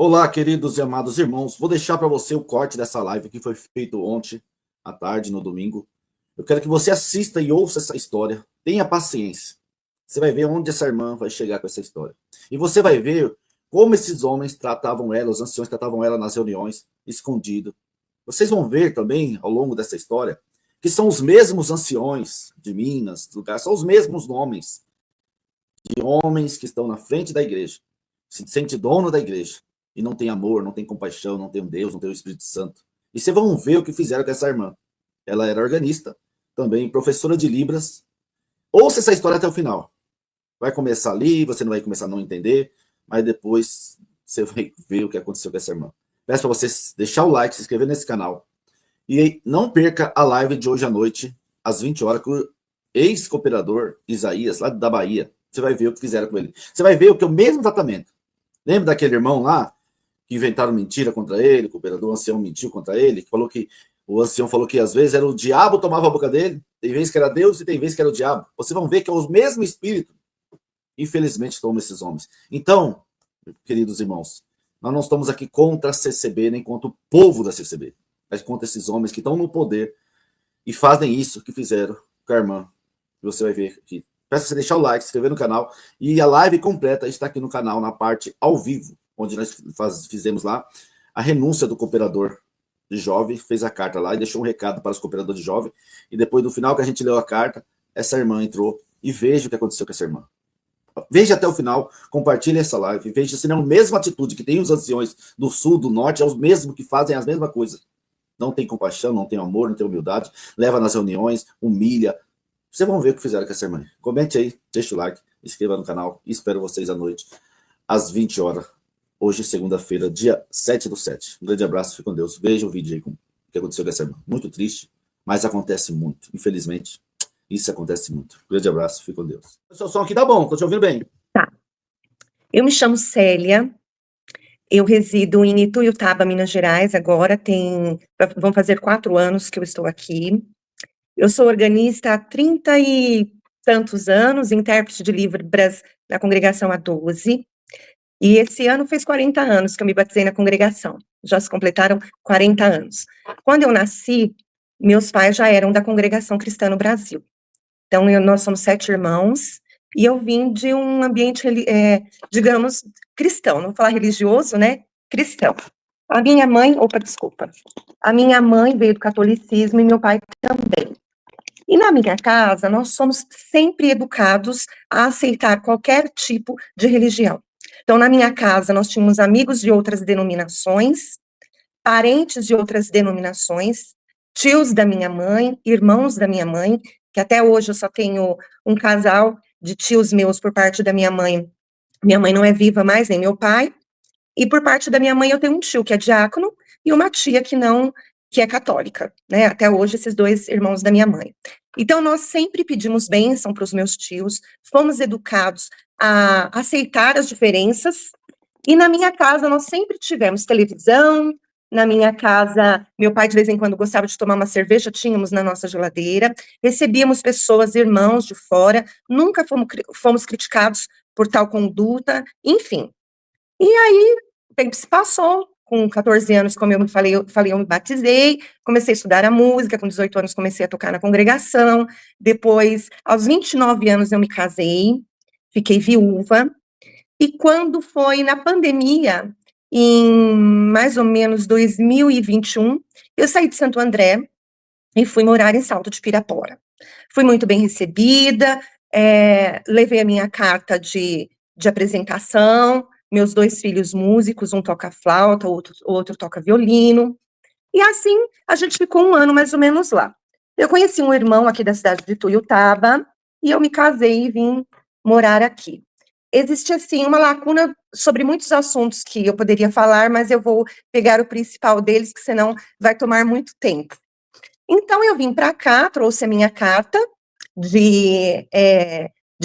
Olá, queridos e amados irmãos. Vou deixar para você o corte dessa live que foi feito ontem à tarde, no domingo. Eu quero que você assista e ouça essa história. Tenha paciência. Você vai ver onde essa irmã vai chegar com essa história. E você vai ver como esses homens tratavam ela, os anciões tratavam ela nas reuniões, escondido. Vocês vão ver também, ao longo dessa história, que são os mesmos anciões de Minas, do lugar, são os mesmos nomes de homens que estão na frente da igreja, se sente dono da igreja, e não tem amor, não tem compaixão, não tem um Deus, não tem o Espírito Santo. E vocês vão ver o que fizeram com essa irmã. Ela era organista, também professora de Libras. Ouça essa história até o final. Vai começar ali, você não vai começar a não entender, mas depois você vai ver o que aconteceu com essa irmã. Peço para vocês deixar o like, se inscrever nesse canal. E não perca a live de hoje à noite, às 20 horas, com o ex-cooperador Isaías, lá da Bahia. Você vai ver o que fizeram com ele. Você vai ver o que é o mesmo tratamento. Lembra daquele irmão lá, que inventaram mentira contra ele, o cooperador, o ancião mentiu contra ele, que falou que o ancião falou que às vezes era o diabo que tomava a boca dele, tem vezes que era Deus e tem vezes que era o diabo. Vocês vão ver que é o mesmo espírito. Infelizmente, toma esses homens. Então, queridos irmãos, nós não estamos aqui contra a CCB, nem contra o povo da CCB, mas contra esses homens que estão no poder e fazem isso que fizeram com a irmã. Você vai ver aqui. Peço você deixar o like, se inscrever no canal, e a live completa está aqui no canal, na parte ao vivo, onde nós fizemos lá a renúncia do cooperador de jovem, fez a carta lá e deixou um recado para os cooperadores de jovem, e depois, no final que a gente leu a carta, essa irmã entrou, e veja o que aconteceu com essa irmã. Veja até o final, compartilhe essa live, veja se não é a mesma atitude que tem os anciões do sul, do norte, é os mesmos que fazem as mesmas coisas. Não tem compaixão, não tem amor, não tem humildade, leva nas reuniões, humilha. Vocês vão ver o que fizeram com essa irmã. Comente aí, deixa o like, inscreva no canal e espero vocês à noite, às 20 horas. Hoje, segunda-feira, dia 7/7. Um grande abraço, fique com Deus. Veja o vídeo aí com o que aconteceu com essa irmã. Muito triste, mas acontece muito. Infelizmente, isso acontece muito. Um grande abraço, fique com Deus. O seu som aqui tá bom, tô te ouvindo bem. Tá. Eu me chamo Célia. Eu resido em Ituiutaba, Minas Gerais, agora vão fazer 4 anos que eu estou aqui. Eu sou organista há 30 e tantos anos, intérprete de Libras na congregação há 12, e esse ano fez 40 anos que eu me batizei na congregação, já se completaram 40 anos. Quando eu nasci, meus pais já eram da congregação cristã no Brasil, então nós somos 7 irmãos, e eu vim de um ambiente, digamos, cristão, não vou falar religioso, né, cristão. A minha mãe veio do catolicismo e meu pai também. E na minha casa, nós somos sempre educados a aceitar qualquer tipo de religião. Então, na minha casa, nós tínhamos amigos de outras denominações, parentes de outras denominações, tios da minha mãe, irmãos da minha mãe, que até hoje eu só tenho um casal de tios meus por parte da minha mãe. Minha mãe não é viva mais, nem meu pai. E por parte da minha mãe, eu tenho um tio que é diácono e uma tia que é católica, né? Até hoje, esses 2 irmãos da minha mãe. Então, nós sempre pedimos bênção para os meus tios, fomos educados a aceitar as diferenças, e na minha casa nós sempre tivemos televisão, na minha casa, meu pai de vez em quando gostava de tomar uma cerveja, tínhamos na nossa geladeira, recebíamos pessoas, irmãos de fora, nunca fomos criticados por tal conduta, enfim. E aí, o tempo se passou, com 14 anos, como eu falei, eu me batizei, comecei a estudar a música, com 18 anos comecei a tocar na congregação, depois, aos 29 anos eu me casei, fiquei viúva, e quando foi na pandemia, em mais ou menos 2021, eu saí de Santo André e fui morar em Salto de Pirapora. Fui muito bem recebida, levei a minha carta de apresentação, meus 2 filhos músicos, um toca flauta, o outro toca violino, e assim a gente ficou 1 ano mais ou menos lá. Eu conheci um irmão aqui da cidade de Ituiutaba, e eu me casei e vim morar aqui. Existe, assim, uma lacuna sobre muitos assuntos que eu poderia falar, mas eu vou pegar o principal deles, que senão vai tomar muito tempo. Então eu vim para cá, trouxe a minha carta de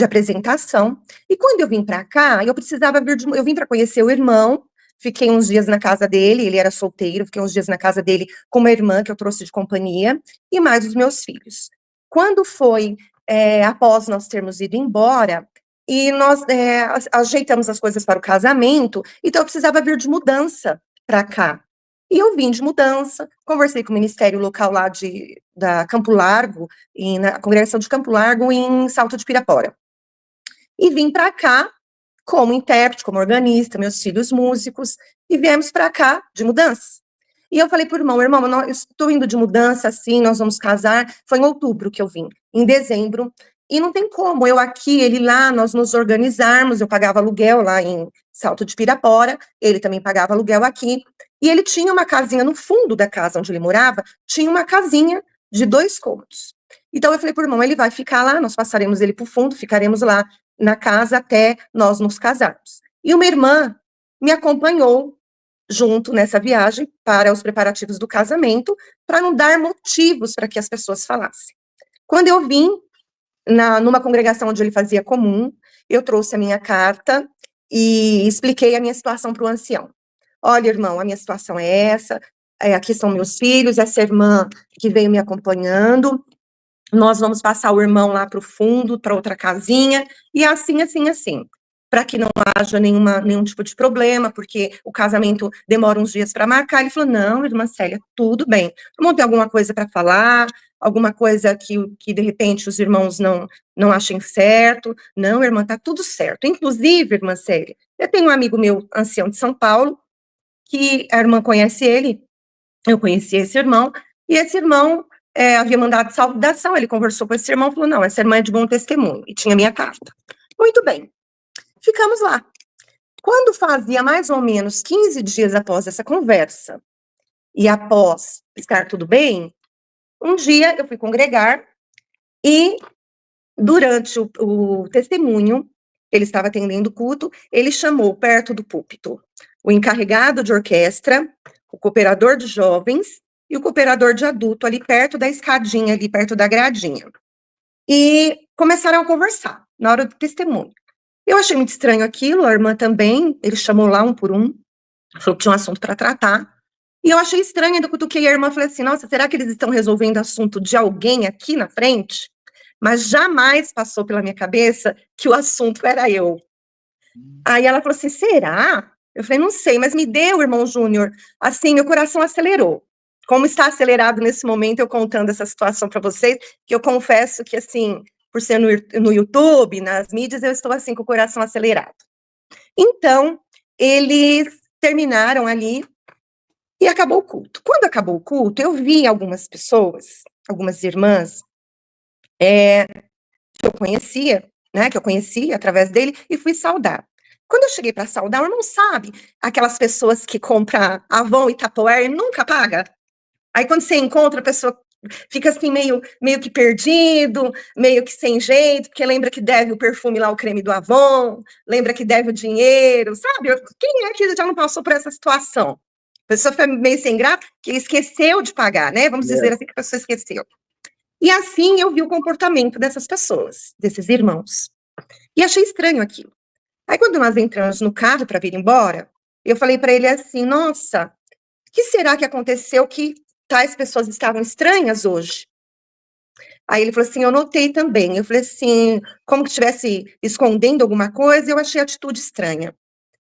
apresentação, e quando eu vim para cá, eu precisava eu vim para conhecer o irmão, fiquei uns dias na casa dele, ele era solteiro, fiquei uns dias na casa dele com uma irmã que eu trouxe de companhia, e mais os meus filhos. Quando foi, após nós termos ido embora, e nós ajeitamos as coisas para o casamento, então eu precisava vir de mudança para cá. E eu vim de mudança, conversei com o ministério local lá da Campo Largo, na congregação de Campo Largo, em Salto de Pirapora. E vim para cá como intérprete, como organista, meus filhos músicos, e viemos para cá de mudança. E eu falei para o irmão, eu estou indo de mudança, assim, nós vamos casar. Foi em outubro que eu vim, em dezembro, e não tem como, eu aqui, ele lá, nós nos organizarmos, eu pagava aluguel lá em Salto de Pirapora, ele também pagava aluguel aqui, e ele tinha uma casinha no fundo da casa onde ele morava, tinha uma casinha de 2 cômodos. Então eu falei para o irmão, ele vai ficar lá, nós passaremos ele para o fundo, ficaremos lá na casa até nós nos casarmos. E uma irmã me acompanhou junto nessa viagem para os preparativos do casamento, para não dar motivos para que as pessoas falassem. Quando eu vim, numa congregação onde ele fazia comum, eu trouxe a minha carta e expliquei a minha situação para o ancião. Olha, irmão, a minha situação é essa, aqui são meus filhos, essa irmã que veio me acompanhando, nós vamos passar o irmão lá para o fundo, para outra casinha, e assim, para que não haja nenhum tipo de problema, porque o casamento demora uns dias para marcar. Ele falou, não, irmã Célia, tudo bem. Irmão, tem alguma coisa para falar? Alguma coisa que, de repente, os irmãos não achem certo? Não, irmã, tá tudo certo. Inclusive, irmã Célia, eu tenho um amigo meu, ancião de São Paulo, que a irmã conhece ele, eu conheci esse irmão, e esse irmão havia mandado saudação, ele conversou com esse irmão, falou, não, essa irmã é de bom testemunho, e tinha minha carta. Muito bem, ficamos lá. Quando fazia mais ou menos 15 dias após essa conversa, e após estar tudo bem, um dia eu fui congregar, e durante o testemunho, ele estava atendendo o culto, ele chamou perto do púlpito o encarregado de orquestra, o cooperador de jovens e o cooperador de adulto, ali perto da escadinha, ali perto da gradinha. E começaram a conversar, na hora do testemunho. Eu achei muito estranho aquilo, a irmã também, ele chamou lá um por um, falou que tinha um assunto para tratar, e eu achei estranho, ainda cutuquei a irmã, falei assim, nossa, será que eles estão resolvendo assunto de alguém aqui na frente? Mas jamais passou pela minha cabeça que o assunto era eu. Aí ela falou assim, será? Eu falei, não sei, mas me deu, irmão Júnior, assim, meu coração acelerou. Como está acelerado nesse momento, eu contando essa situação para vocês, que eu confesso que, assim, por ser no YouTube, nas mídias, eu estou, assim, com o coração acelerado. Então, eles terminaram ali e acabou o culto. Quando acabou o culto, eu vi algumas pessoas, algumas irmãs, que eu conhecia, né, que eu conheci através dele, e fui saudar. Quando eu cheguei para saudar, o irmão sabe, aquelas pessoas que compram Avon e Tupperware e nunca paga? Aí quando você encontra, a pessoa fica assim meio que perdido, meio que sem jeito, porque lembra que deve o perfume lá, o creme do Avon, lembra que deve o dinheiro, sabe? Quem é que já não passou por essa situação? A pessoa foi meio sem graça, que esqueceu de pagar, né? Vamos dizer assim que a pessoa esqueceu. E assim eu vi o comportamento dessas pessoas, desses irmãos. E achei estranho aquilo. Aí quando nós entramos no carro para vir embora, eu falei para ele assim, nossa, o que será que aconteceu que tais pessoas estavam estranhas hoje? Aí ele falou assim, eu notei também. Eu falei assim, como que estivesse escondendo alguma coisa, eu achei a atitude estranha.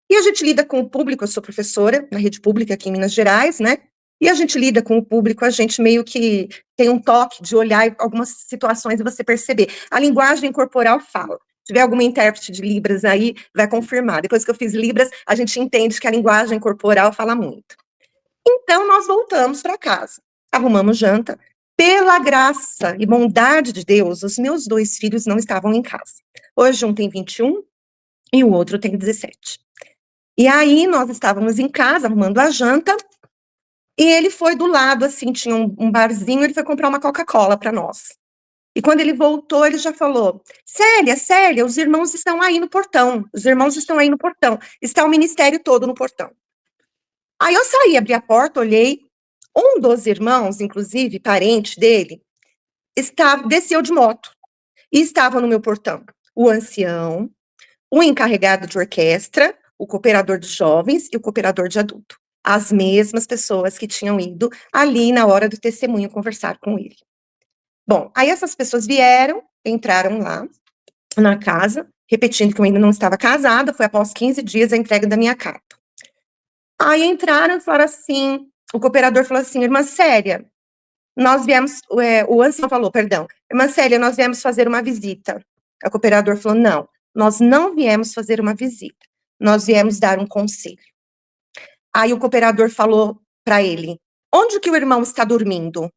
E a gente lida com o público, eu sou professora na rede pública aqui em Minas Gerais, né? E a gente lida com o público, a gente meio que tem um toque de olhar algumas situações e você perceber. A linguagem corporal fala. Se tiver alguma intérprete de Libras aí, vai confirmar. Depois que eu fiz Libras, a gente entende que a linguagem corporal fala muito. Então, nós voltamos para casa, arrumamos janta. Pela graça e bondade de Deus, os meus 2 filhos não estavam em casa. Hoje um tem 21 e o outro tem 17. E aí, nós estávamos em casa, arrumando a janta, e ele foi do lado, assim, tinha um barzinho, ele foi comprar uma Coca-Cola para nós. E quando ele voltou, ele já falou, Célia, os irmãos estão aí no portão, está o ministério todo no portão. Aí eu saí, abri a porta, olhei, um dos irmãos, inclusive, parente dele, desceu de moto, e estava no meu portão o ancião, o encarregado de orquestra, o cooperador de jovens e o cooperador de adulto. As mesmas pessoas que tinham ido ali na hora do testemunho conversar com ele. Bom, aí essas pessoas vieram, entraram lá na casa, repetindo que eu ainda não estava casada, foi após 15 dias a entrega da minha carta. Aí entraram e falaram assim, o cooperador falou assim, irmã Célia, nós viemos, o ancião falou, perdão, irmã Célia, nós viemos fazer uma visita. O cooperador falou, não, nós não viemos fazer uma visita, nós viemos dar um conselho. Aí o cooperador falou para ele, onde que o irmão está dormindo?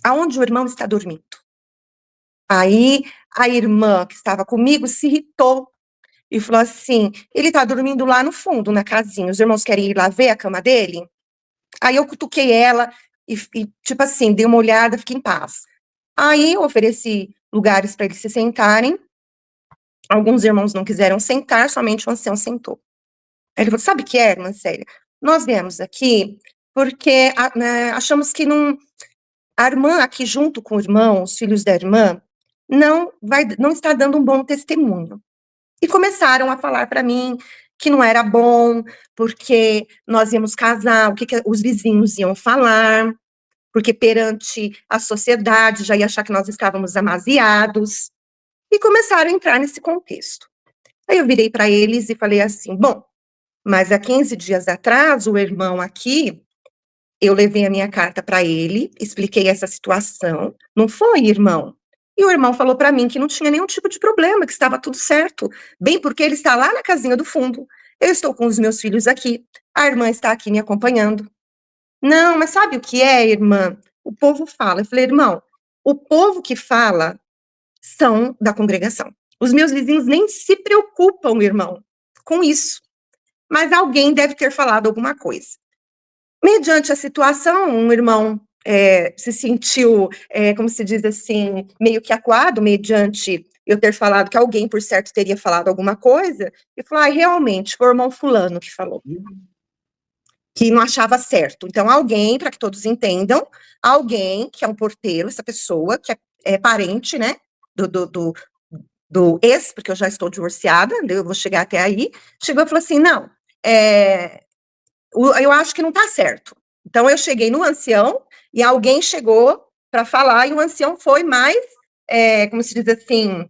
Aonde o irmão está dormindo? Aí a irmã que estava comigo se irritou e falou assim, ele está dormindo lá no fundo, na casinha, os irmãos querem ir lá ver a cama dele? Aí eu cutuquei ela e tipo assim, dei uma olhada, fiquei em paz. Aí eu ofereci lugares para eles se sentarem, alguns irmãos não quiseram sentar, somente o ancião sentou. Aí ele falou, sabe o que é, irmã Célia? Nós viemos aqui porque né, achamos que a irmã aqui junto com o irmão, os filhos da irmã, não está dando um bom testemunho. E começaram a falar para mim que não era bom, porque nós íamos casar, o que os vizinhos iam falar, porque perante a sociedade já ia achar que nós estávamos amaziados, e começaram a entrar nesse contexto. Aí eu virei para eles e falei assim, bom, mas há 15 dias atrás, o irmão aqui, eu levei a minha carta para ele, expliquei essa situação, não foi, irmão? E o irmão falou para mim que não tinha nenhum tipo de problema, que estava tudo certo, bem porque ele está lá na casinha do fundo, eu estou com os meus filhos aqui, a irmã está aqui me acompanhando. Não, mas sabe o que é, irmã? O povo fala. Eu falei, irmão, o povo que fala são da congregação. Os meus vizinhos nem se preocupam, irmão, com isso. Mas alguém deve ter falado alguma coisa. Mediante a situação, um irmão se sentiu, como se diz assim, meio que acuado, mediante eu ter falado que alguém, por certo, teria falado alguma coisa, e falou, realmente, foi o irmão fulano que falou, que não achava certo. Então, alguém, para que todos entendam, alguém que é um porteiro, essa pessoa, que é parente, né, do ex, porque eu já estou divorciada, eu vou chegar até aí, chegou e falou assim, não, eu acho que não está certo. Então, eu cheguei no ancião, e alguém chegou para falar, e o ancião foi mais, como se diz assim,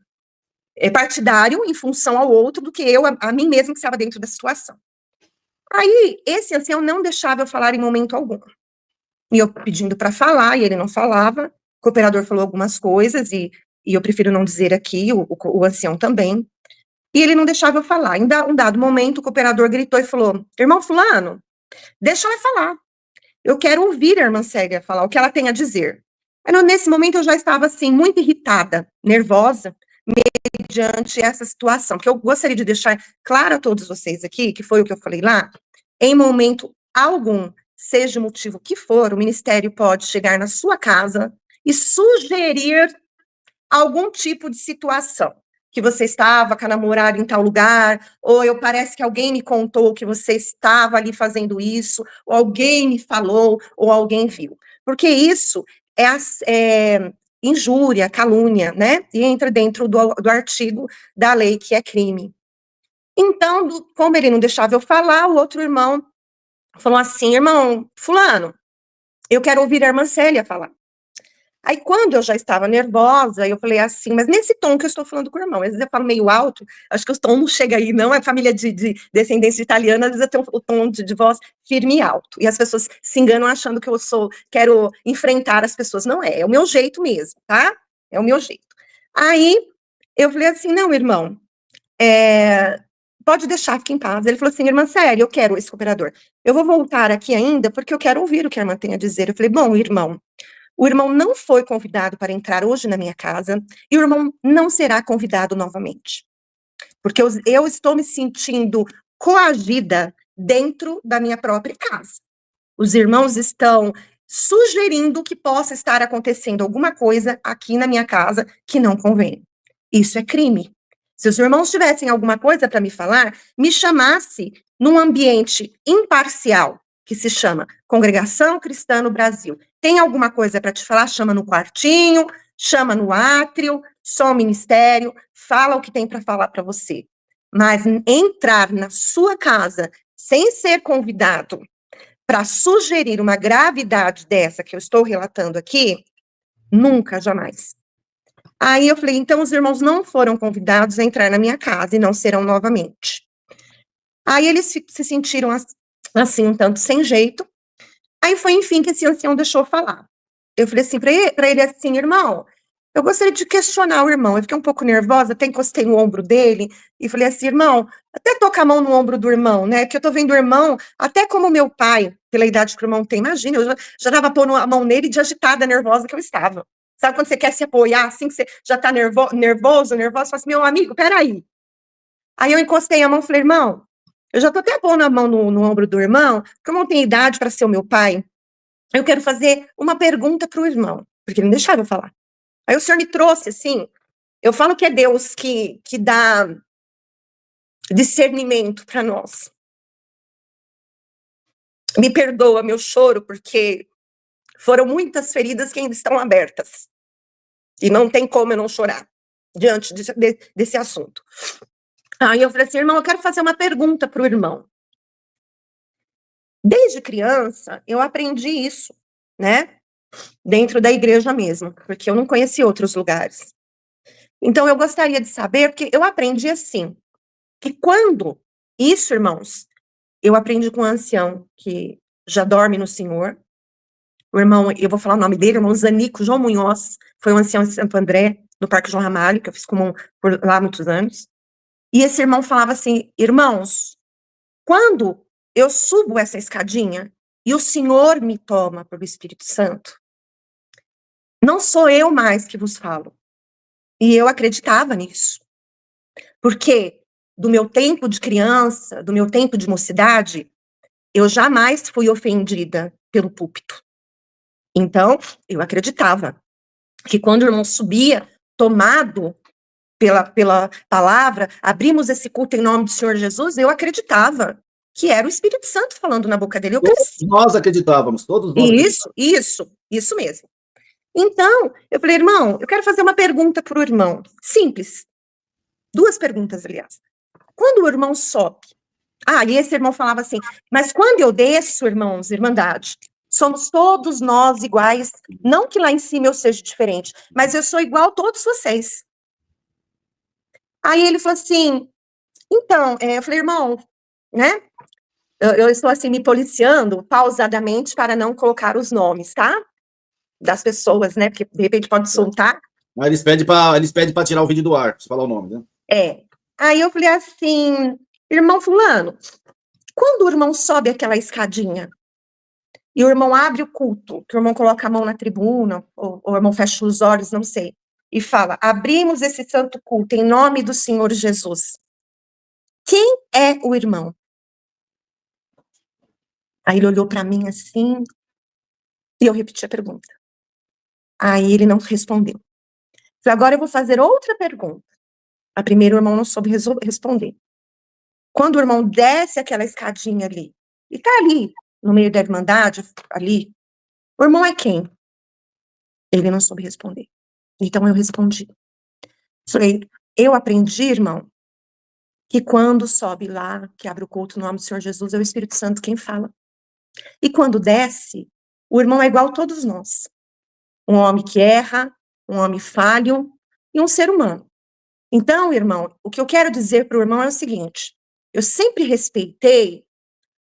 partidário em função ao outro do que eu, a mim mesma que estava dentro da situação. Aí, esse ancião não deixava eu falar em momento algum. E eu pedindo para falar, e ele não falava, o cooperador falou algumas coisas, e eu prefiro não dizer aqui, o ancião também, e ele não deixava eu falar. Em um dado momento, o cooperador gritou e falou, irmão fulano, deixa ela falar. Eu quero ouvir a irmã Célia falar o que ela tem a dizer. Mas nesse momento eu já estava, assim, muito irritada, nervosa, mediante essa situação, porque eu gostaria de deixar claro a todos vocês aqui, que foi o que eu falei lá, em momento algum, seja o motivo que for, o ministério pode chegar na sua casa e sugerir algum tipo de situação, que você estava com a namorada em tal lugar, ou parece que alguém me contou que você estava ali fazendo isso, ou alguém me falou, ou alguém viu. Porque isso é injúria, calúnia, né? E entra dentro do artigo da lei que é crime. Então, como ele não deixava eu falar, o outro irmão falou assim, irmão fulano, eu quero ouvir a irmã Célia falar. Aí, quando eu já estava nervosa, eu falei assim, mas nesse tom que eu estou falando com o irmão, às vezes eu falo meio alto, acho que o tom não chega aí, não, é família de descendência italiana, às vezes eu tenho o tom de voz firme e alto, e as pessoas se enganam achando que eu quero enfrentar as pessoas, não é o meu jeito mesmo, tá? É o meu jeito. Aí, eu falei assim, não, irmão, pode deixar, fique em paz. Ele falou assim, irmã Célia, eu quero esse cooperador, eu vou voltar aqui ainda, porque eu quero ouvir o que a irmã tem a dizer. Eu falei, bom, irmão, o irmão não foi convidado para entrar hoje na minha casa, e o irmão não será convidado novamente. Porque eu estou me sentindo coagida dentro da minha própria casa. Os irmãos estão sugerindo que possa estar acontecendo alguma coisa aqui na minha casa que não convém. Isso é crime. Se os irmãos tivessem alguma coisa para me falar, me chamasse num ambiente imparcial, que se chama Congregação Cristã no Brasil. Tem alguma coisa para te falar? Chama no quartinho, chama no átrio, só o ministério, fala o que tem para falar para você. Mas entrar na sua casa sem ser convidado para sugerir uma gravidade dessa que eu estou relatando aqui, nunca, jamais. Aí eu falei, então os irmãos não foram convidados a entrar na minha casa e não serão novamente. Aí eles se sentiram assim, um tanto sem jeito. Aí foi, enfim, que esse ancião deixou falar. Eu falei assim para ele assim, irmão, eu gostaria de questionar o irmão. Eu fiquei um pouco nervosa, até encostei no ombro dele e falei assim, irmão, até toca a mão no ombro do irmão, né? Que eu tô vendo o irmão, até como meu pai, pela idade que o irmão tem, imagina, eu já tava pondo a mão nele de agitada, nervosa que eu estava. Sabe quando você quer se apoiar, assim, que você já tá nervoso, fala assim, meu amigo, peraí. Aí eu encostei a mão e falei, irmão, eu já tô até pondo a mão no ombro do irmão, porque eu não tenho idade para ser o meu pai. Eu quero fazer uma pergunta para o irmão, porque ele não deixava eu falar. Aí o senhor me trouxe, assim, eu falo que é Deus que dá discernimento para nós. Me perdoa meu choro, porque foram muitas feridas que ainda estão abertas. E não tem como eu não chorar diante desse assunto. Aí eu falei assim, irmão, eu quero fazer uma pergunta para o irmão. Desde criança, eu aprendi isso, né? Dentro da igreja mesmo, porque eu não conheci outros lugares. Então, eu gostaria de saber, porque eu aprendi assim, que quando, isso, irmãos, eu aprendi com um ancião que já dorme no Senhor, o irmão, eu vou falar o nome dele, o irmão Zanico João Munhoz, foi um ancião de Santo André, no Parque João Ramalho, que eu fiz comum por lá há muitos anos, e esse irmão falava assim, irmãos, quando eu subo essa escadinha e o Senhor me toma pelo Espírito Santo, não sou eu mais que vos falo. E eu acreditava nisso. Porque do meu tempo de criança, do meu tempo de mocidade, eu jamais fui ofendida pelo púlpito. Então, eu acreditava que quando o irmão subia, tomado pela palavra, abrimos esse culto em nome do Senhor Jesus, eu acreditava que era o Espírito Santo falando na boca dele. Eu cresci. Nós acreditávamos, todos nós acreditávamos. Isso mesmo. Então, eu falei, irmão, eu quero fazer uma pergunta para o irmão. Simples. 2 perguntas, aliás. Quando o irmão sobe, e esse irmão falava assim, mas quando eu desço, irmãos, irmandade, somos todos nós iguais, não que lá em cima eu seja diferente, mas eu sou igual a todos vocês. Aí ele falou assim, então, eu falei, irmão, né, eu estou assim me policiando pausadamente para não colocar os nomes, tá? Das pessoas, né, porque de repente pode soltar. Mas eles pedem para tirar o vídeo do ar, pra falar o nome, né? Aí eu falei assim, irmão fulano, quando o irmão sobe aquela escadinha e o irmão abre o culto, que o irmão coloca a mão na tribuna, ou o irmão fecha os olhos, não sei, e fala, abrimos esse santo culto em nome do Senhor Jesus. Quem é o irmão? Aí ele olhou para mim assim, e eu repeti a pergunta. Aí ele não respondeu. Falei, agora eu vou fazer outra pergunta. A primeira o irmão não soube responder. Quando o irmão desce aquela escadinha ali, e tá ali, no meio da Irmandade, ali, o irmão é quem? Ele não soube responder. Então eu respondi. Falei, eu aprendi, irmão, que quando sobe lá, que abre o culto no nome do Senhor Jesus, é o Espírito Santo quem fala. E quando desce, o irmão é igual a todos nós. Um homem que erra, um homem falho e um ser humano. Então, irmão, o que eu quero dizer para o irmão é o seguinte, eu sempre respeitei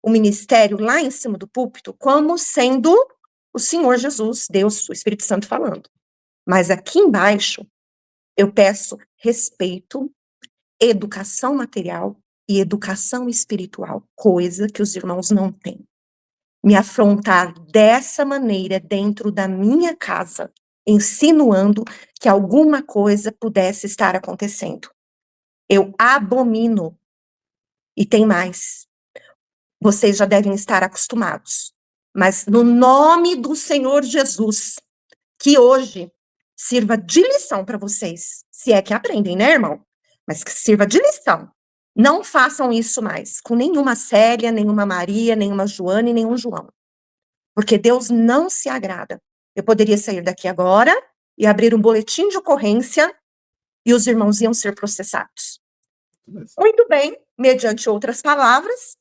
o ministério lá em cima do púlpito como sendo o Senhor Jesus, Deus, o Espírito Santo falando. Mas aqui embaixo, eu peço respeito, educação material e educação espiritual, coisa que os irmãos não têm. Me afrontar dessa maneira dentro da minha casa, insinuando que alguma coisa pudesse estar acontecendo. Eu abomino. E tem mais. Vocês já devem estar acostumados. Mas no nome do Senhor Jesus, que hoje sirva de lição para vocês, se é que aprendem, né, irmão? Mas que sirva de lição. Não façam isso mais com nenhuma Célia, nenhuma Maria, nenhuma Joana e nenhum João. Porque Deus não se agrada. Eu poderia sair daqui agora e abrir um boletim de ocorrência e os irmãos iam ser processados. Muito bem, mediante outras palavras,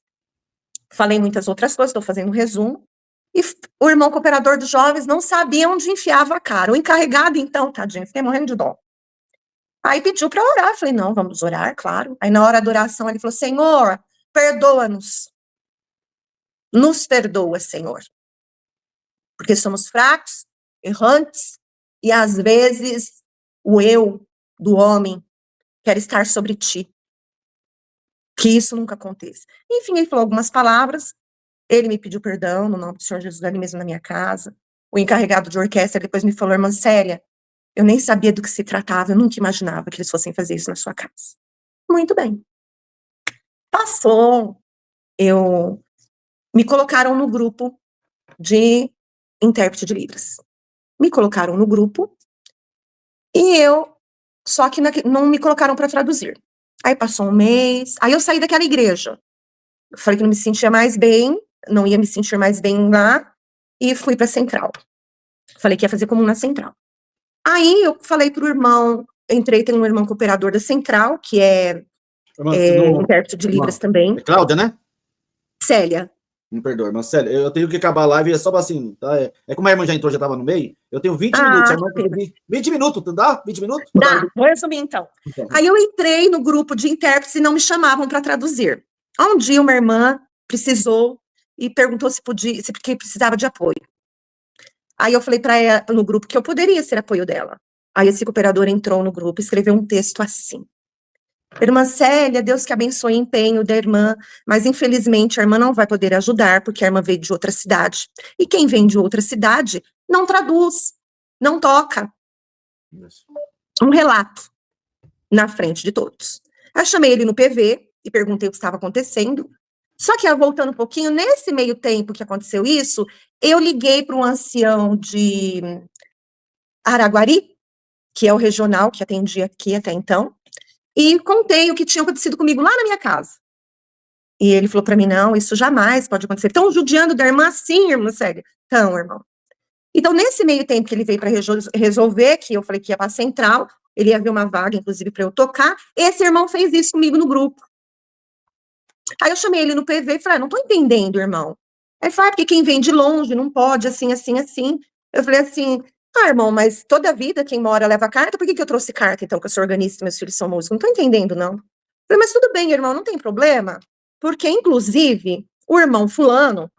falei muitas outras coisas, estou fazendo um resumo, e o irmão cooperador dos jovens não sabia onde enfiava a cara. O encarregado, então, tadinho, fiquei morrendo de dó. Aí pediu para orar, eu falei, não, vamos orar, claro. Aí na hora da oração ele falou, Senhor, perdoa-nos. Nos perdoa, Senhor. Porque somos fracos, errantes, e às vezes o eu do homem quer estar sobre ti. Que isso nunca aconteça. Enfim, ele falou algumas palavras, ele me pediu perdão no nome do Senhor Jesus, ali mesmo na minha casa. O encarregado de orquestra depois me falou, irmã Célia, eu nem sabia do que se tratava, eu nunca imaginava que eles fossem fazer isso na sua casa. Muito bem. Passou, me colocaram no grupo de intérprete de Libras. Me colocaram no grupo e só que não me colocaram para traduzir. Aí passou um mês, aí eu saí daquela igreja. Eu falei que não me sentia mais bem, não ia me sentir mais bem lá, e fui para a central. Falei que ia fazer comum na central. Aí eu falei pro irmão, tem um irmão cooperador da central, que é intérprete de Libras também. É Cláudia, né? Célia. Me perdoa, mas sério, eu tenho que acabar a live, é só assim, tá? É como a irmã já entrou, já tava no meio, eu tenho 20 minutos, a irmã tem 20 minutos, dá? 20 minutos? Dá, vou resumir então. Aí eu entrei no grupo de intérpretes e não me chamavam para traduzir. Um dia uma irmã precisou e perguntou se precisava de apoio. Aí eu falei para ela no grupo que eu poderia ser apoio dela. Aí esse cooperador entrou no grupo e escreveu um texto assim. Irmã Célia, Deus que abençoe o empenho da irmã, mas infelizmente a irmã não vai poder ajudar, porque a irmã veio de outra cidade. E quem vem de outra cidade não traduz, não toca. Um relato na frente de todos. Eu chamei ele no PV e perguntei o que estava acontecendo. Só que, voltando um pouquinho, nesse meio tempo que aconteceu isso, eu liguei para um ancião de Araguari, que é o regional que atendia aqui até então, e contei o que tinha acontecido comigo lá na minha casa. E ele falou para mim, não, isso jamais pode acontecer. Estão judiando da irmã? Sim, irmã Célia. Então, irmão. Então, nesse meio tempo que ele veio para resolver, que eu falei que ia para a central, ele ia ver uma vaga, inclusive, para eu tocar, esse irmão fez isso comigo no grupo. Aí eu chamei ele no PV e falei, não estou entendendo, irmão. Aí ele falou, porque quem vem de longe não pode, assim, assim, assim. Eu falei assim, irmão, mas toda a vida quem mora leva carta, por que eu trouxe carta, então, que eu sou organista e meus filhos são músicos? Não estou entendendo, não. Eu falei, mas tudo bem, irmão, não tem problema, porque, inclusive, o irmão fulano,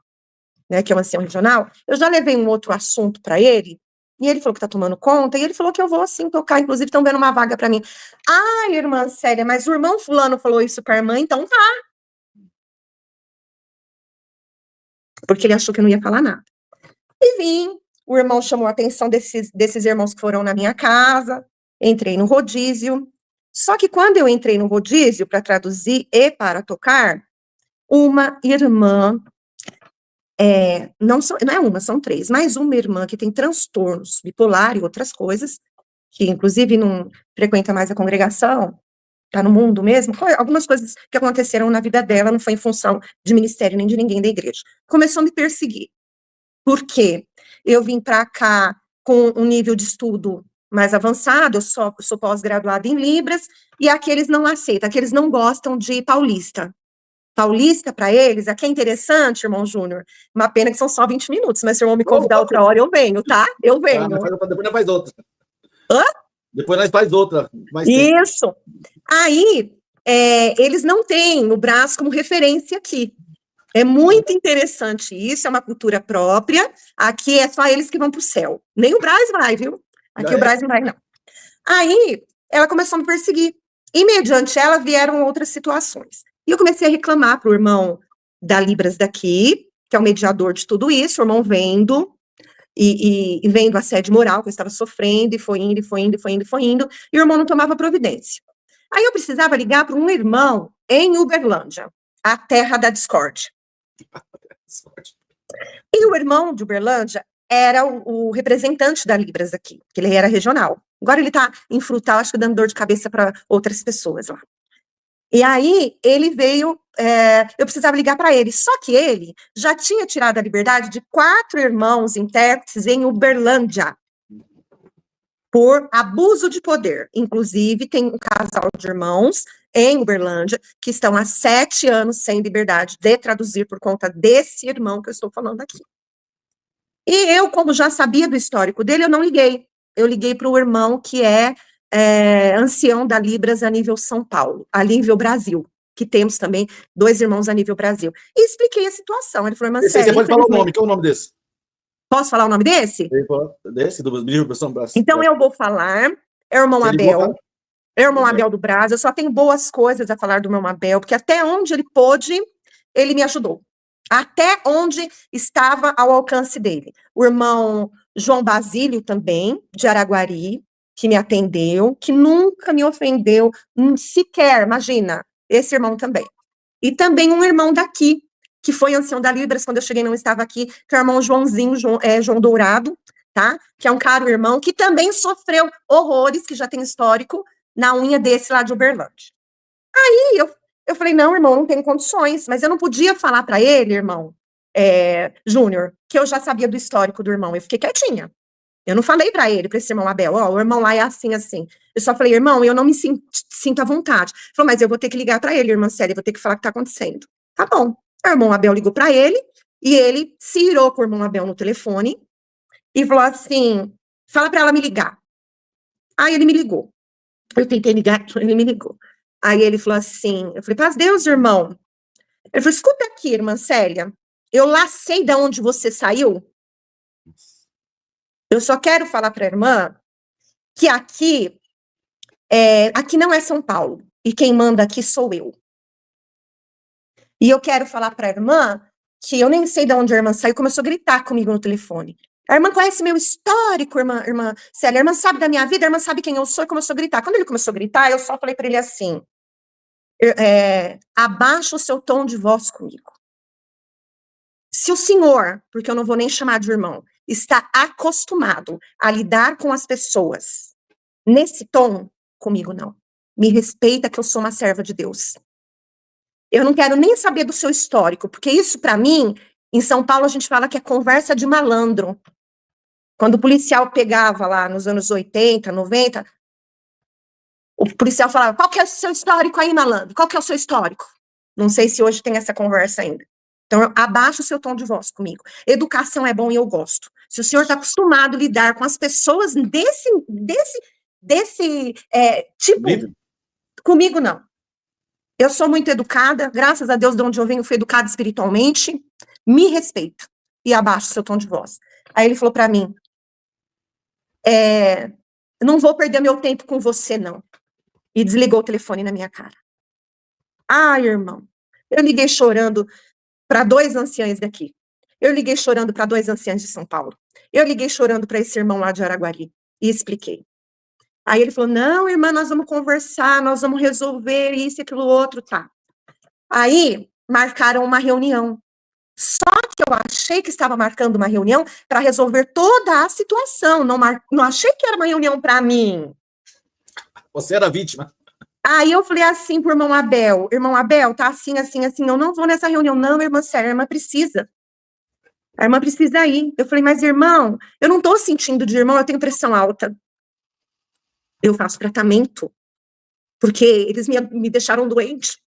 né, que é um ancião regional, eu já levei um outro assunto para ele, e ele falou que tá tomando conta, e ele falou que eu vou, assim, tocar, inclusive, estão vendo uma vaga para mim. Ai, irmã Célia, mas o irmão fulano falou isso para a irmã, então tá. Porque ele achou que eu não ia falar nada. E vim, o irmão chamou a atenção desses irmãos que foram na minha casa, entrei no rodízio, só que quando eu entrei no rodízio para traduzir e para tocar, uma irmã, não é uma, são três, mais uma irmã que tem transtornos bipolar e outras coisas, que inclusive não frequenta mais a congregação, tá no mundo mesmo, algumas coisas que aconteceram na vida dela, não foi em função de ministério nem de ninguém da igreja. Começou a me perseguir. Por quê? Eu vim para cá com um nível de estudo mais avançado, eu sou pós-graduada em Libras, e aqueles não aceitam, aqueles não gostam de paulista. Paulista, para eles, aqui é interessante, irmão Júnior, uma pena que são só 20 minutos, mas se o irmão me convidar outra hora, eu venho, tá? Eu venho. Depois nós faz outra. Hã? Depois nós faz outra. Isso. Aí, eles não têm o braço como referência aqui. É muito interessante isso, é uma cultura própria. Aqui é só eles que vão para o céu. Nem o Braz vai, viu? Aqui o Braz não vai, não. Aí, ela começou a me perseguir. E, mediante ela, vieram outras situações. E eu comecei a reclamar para o irmão da Libras daqui, que é o mediador de tudo isso, o irmão vendo, e vendo a assédio moral que eu estava sofrendo, e foi indo, e foi indo, e foi indo, e foi indo, e o irmão não tomava providência. Aí eu precisava ligar para um irmão em Uberlândia, a terra da discórdia. E o irmão de Uberlândia era o representante da Libras aqui, que ele era regional. Agora ele está em Frutal, acho que dando dor de cabeça para outras pessoas lá. E aí ele veio, eu precisava ligar para ele, só que ele já tinha tirado a liberdade de 4 irmãos intérpretes em Uberlândia, por abuso de poder. Inclusive, tem um casal de irmãos em Uberlândia que estão há 7 anos sem liberdade de traduzir por conta desse irmão que eu estou falando aqui. E eu, como já sabia do histórico dele, eu não liguei. Eu liguei para o irmão que é ancião da Libras a nível São Paulo, a nível Brasil, que temos também 2 irmãos a nível Brasil. E expliquei a situação. Ele falou, irmã Esse aí Célia, você pode falar o nome, qual é o nome desse? Posso falar o nome desse? Desse, do livro São Brás. Então eu vou falar, é o irmão Abel. É o irmão Abel do Brás, eu só tenho boas coisas a falar do irmão Abel, porque até onde ele pôde, ele me ajudou. Até onde estava ao alcance dele. O irmão João Basílio também, de Araguari, que me atendeu, que nunca me ofendeu, sequer, imagina, esse irmão também. E também um irmão daqui, que foi ancião da Libras, quando eu cheguei não estava aqui, que é o irmão Joãozinho, João Dourado, tá? Que é um caro irmão, que também sofreu horrores, que já tem histórico, na unha desse lá de Uberlândia. Aí eu falei, não, irmão, não tenho condições, mas eu não podia falar para ele, irmão, Júnior, que eu já sabia do histórico do irmão, eu fiquei quietinha. Eu não falei para ele, para esse irmão Abel, ó, o irmão lá é assim, assim. Eu só falei, irmão, eu não me sinto à vontade. Ele falou, mas eu vou ter que ligar para ele, irmã Célia, vou ter que falar o que tá acontecendo. Tá bom. O irmão Abel ligou para ele, e ele se irou com o irmão Abel no telefone, e falou assim, fala para ela me ligar. Aí ele me ligou. Eu tentei ligar, ele me ligou. Aí ele falou assim, eu falei, paz Deus, irmão. Ele falou, escuta aqui, irmã Célia, eu lá sei de onde você saiu. Eu só quero falar para a irmã que aqui não é São Paulo, e quem manda aqui sou eu. E eu quero falar para a irmã que eu nem sei de onde a irmã saiu, começou a gritar comigo no telefone. A irmã conhece meu histórico, irmã Célia, a irmã sabe da minha vida, a irmã sabe quem eu sou, e começou a gritar. Quando ele começou a gritar, eu só falei para ele assim, abaixa o seu tom de voz comigo. Se o senhor, porque eu não vou nem chamar de irmão, está acostumado a lidar com as pessoas nesse tom, comigo não. Me respeita que eu sou uma serva de Deus. Eu não quero nem saber do seu histórico, porque isso para mim, em São Paulo a gente fala que é conversa de malandro. Quando o policial pegava lá nos anos 80, 90, o policial falava, qual que é o seu histórico aí, malandro? Qual que é o seu histórico? Não sei se hoje tem essa conversa ainda. Então, abaixa o seu tom de voz comigo. Educação é bom e eu gosto. Se o senhor está acostumado a lidar com as pessoas desse tipo, comigo não. Eu sou muito educada, graças a Deus, de onde eu venho, fui educada espiritualmente, me respeita e abaixa o seu tom de voz. Aí ele falou para mim, não vou perder meu tempo com você, não. E desligou o telefone na minha cara. Ai, irmão, eu liguei chorando para 2 anciães daqui. Eu liguei chorando para 2 anciãos de São Paulo. Eu liguei chorando para esse irmão lá de Araguari e expliquei. Aí ele falou, não, irmã, nós vamos conversar, nós vamos resolver isso e aquilo outro, tá. Aí marcaram uma reunião. Só que eu achei que estava marcando uma reunião para resolver toda a situação, não achei que era uma reunião para mim. Você era vítima. Aí eu falei assim pro irmão Abel, tá assim, assim, assim, eu não vou nessa reunião, não, irmã Célia, a irmã precisa. A irmã precisa ir. Eu falei, mas irmão, eu não tô sentindo de irmão, eu tenho pressão alta. Eu faço tratamento, porque eles me deixaram doente.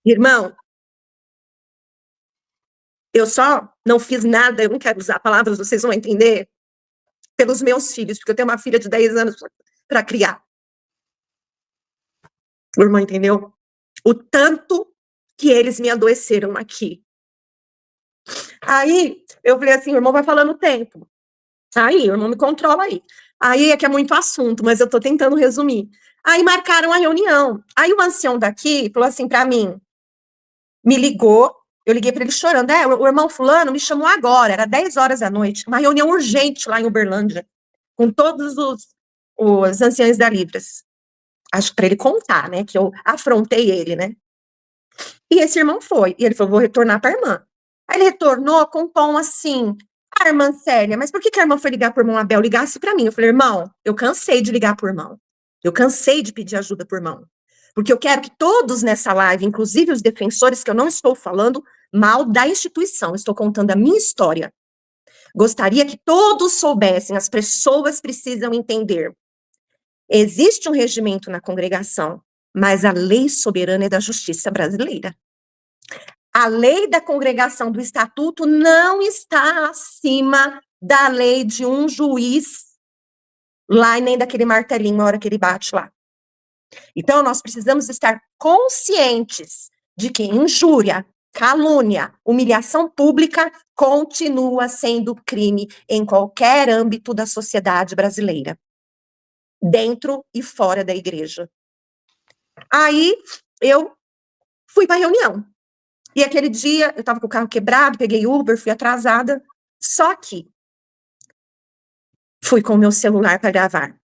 Irmão, eu só não fiz nada, eu não quero usar palavras, vocês vão entender, pelos meus filhos, porque eu tenho uma filha de 10 anos para criar. O irmão entendeu? O tanto que eles me adoeceram aqui. Aí, eu falei assim, o irmão vai falando o tempo. Aí, o irmão me controla aí. Aí é que é muito assunto, mas eu tô tentando resumir. Aí marcaram a reunião. Aí o ancião daqui falou assim para mim, me ligou, eu liguei para ele chorando, o irmão fulano me chamou agora, era 10 horas da noite, uma reunião urgente lá em Uberlândia, com todos os anciãos da Libras. Acho que para ele contar, né, que eu afrontei ele, né. E esse irmão foi, e ele falou, vou retornar para a irmã. Aí ele retornou com um tom assim, irmã Célia, mas por que a irmã foi ligar pro irmão Abel? Ligasse para mim. Eu falei, irmão, eu cansei de ligar pro irmão. Eu cansei de pedir ajuda pro irmão. Porque eu quero que todos nessa live, inclusive os defensores, que eu não estou falando mal da instituição, estou contando a minha história. Gostaria que todos soubessem, as pessoas precisam entender. Existe um regimento na congregação, mas a lei soberana é da justiça brasileira. A lei da congregação do estatuto não está acima da lei de um juiz. lá e nem daquele martelinho na hora que ele bate lá. Então, nós precisamos estar conscientes de que injúria, calúnia, humilhação pública continua sendo crime em qualquer âmbito da sociedade brasileira, dentro e fora da igreja. Aí, eu fui para a reunião. E aquele dia, eu estava com o carro quebrado, peguei Uber, fui atrasada, só que fui com o meu celular para gravar.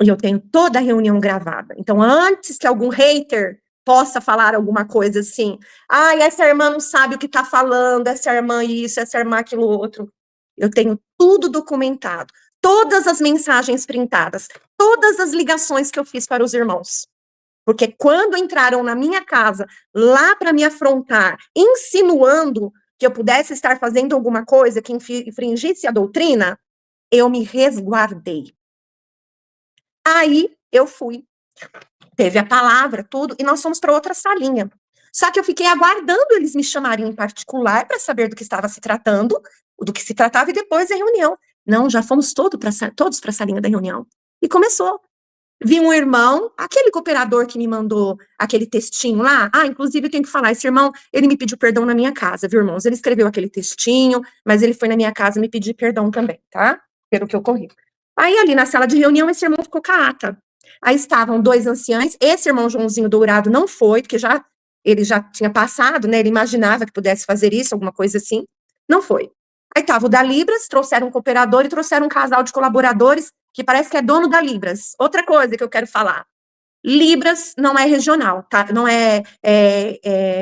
E eu tenho toda a reunião gravada. Então, antes que algum hater possa falar alguma coisa assim, essa irmã não sabe o que está falando, essa irmã isso, essa irmã aquilo outro. Eu tenho tudo documentado, todas as mensagens printadas, todas as ligações que eu fiz para os irmãos. Porque quando entraram na minha casa, lá para me afrontar, insinuando que eu pudesse estar fazendo alguma coisa que infringisse a doutrina, eu me resguardei. Aí eu fui, teve a palavra, tudo, e nós fomos para outra salinha. Só que eu fiquei aguardando eles me chamarem em particular para saber do que estava se tratando, do que se tratava, e depois a reunião. Não, já fomos todos para a salinha da reunião. E começou. Vi um irmão, aquele cooperador que me mandou aquele textinho lá, inclusive eu tenho que falar, esse irmão, ele me pediu perdão na minha casa, viu, irmãos? Ele escreveu aquele textinho, mas ele foi na minha casa me pedir perdão também, tá? Pelo que ocorreu. Aí, ali na sala de reunião, esse irmão ficou com a ata. Aí estavam 2 anciães, esse irmão Joãozinho Dourado não foi, porque ele já tinha passado, né, ele imaginava que pudesse fazer isso, alguma coisa assim, não foi. Aí estava o da Libras, trouxeram um cooperador e trouxeram um casal de colaboradores, que parece que é dono da Libras. Outra coisa que eu quero falar, Libras não é regional, tá? Não é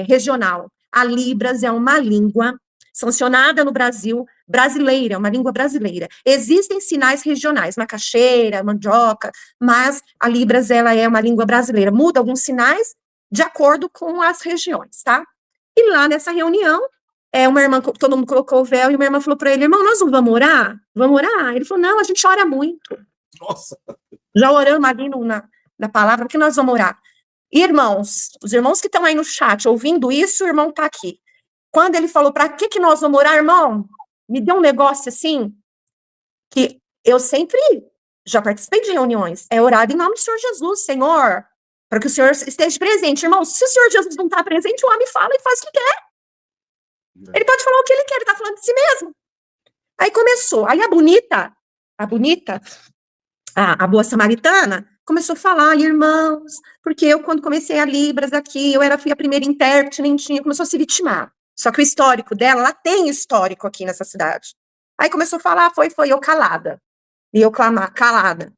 regional. A Libras é uma língua sancionada no Brasil, brasileira, uma língua brasileira. Existem sinais regionais, macaxeira, mandioca, mas a Libras, ela é uma língua brasileira. Muda alguns sinais de acordo com as regiões, tá? E lá nessa reunião, uma irmã, todo mundo colocou o véu, e uma irmã falou para ele, irmão, nós não vamos orar? Vamos orar? Ele falou, não, a gente ora muito. Nossa. Já oramos ali na palavra, porque nós vamos orar. Irmãos, os irmãos que estão aí no chat ouvindo isso, o irmão está aqui. Quando ele falou, para que nós vamos orar, irmão? Me deu um negócio assim, que eu sempre já participei de reuniões, orar em nome do Senhor Jesus, Senhor, para que o Senhor esteja presente. Irmão, se o Senhor Jesus não está presente, o homem fala e faz o que quer. Ele pode falar o que ele quer, ele está falando de si mesmo. Aí começou, aí a bonita, a boa samaritana, começou a falar, irmãos, porque eu, quando comecei a Libras aqui, fui a primeira intérprete, nem tinha, começou a se vitimar. Só que o histórico dela, ela tem histórico aqui nessa cidade. Aí começou a falar, foi eu calada. E eu calada,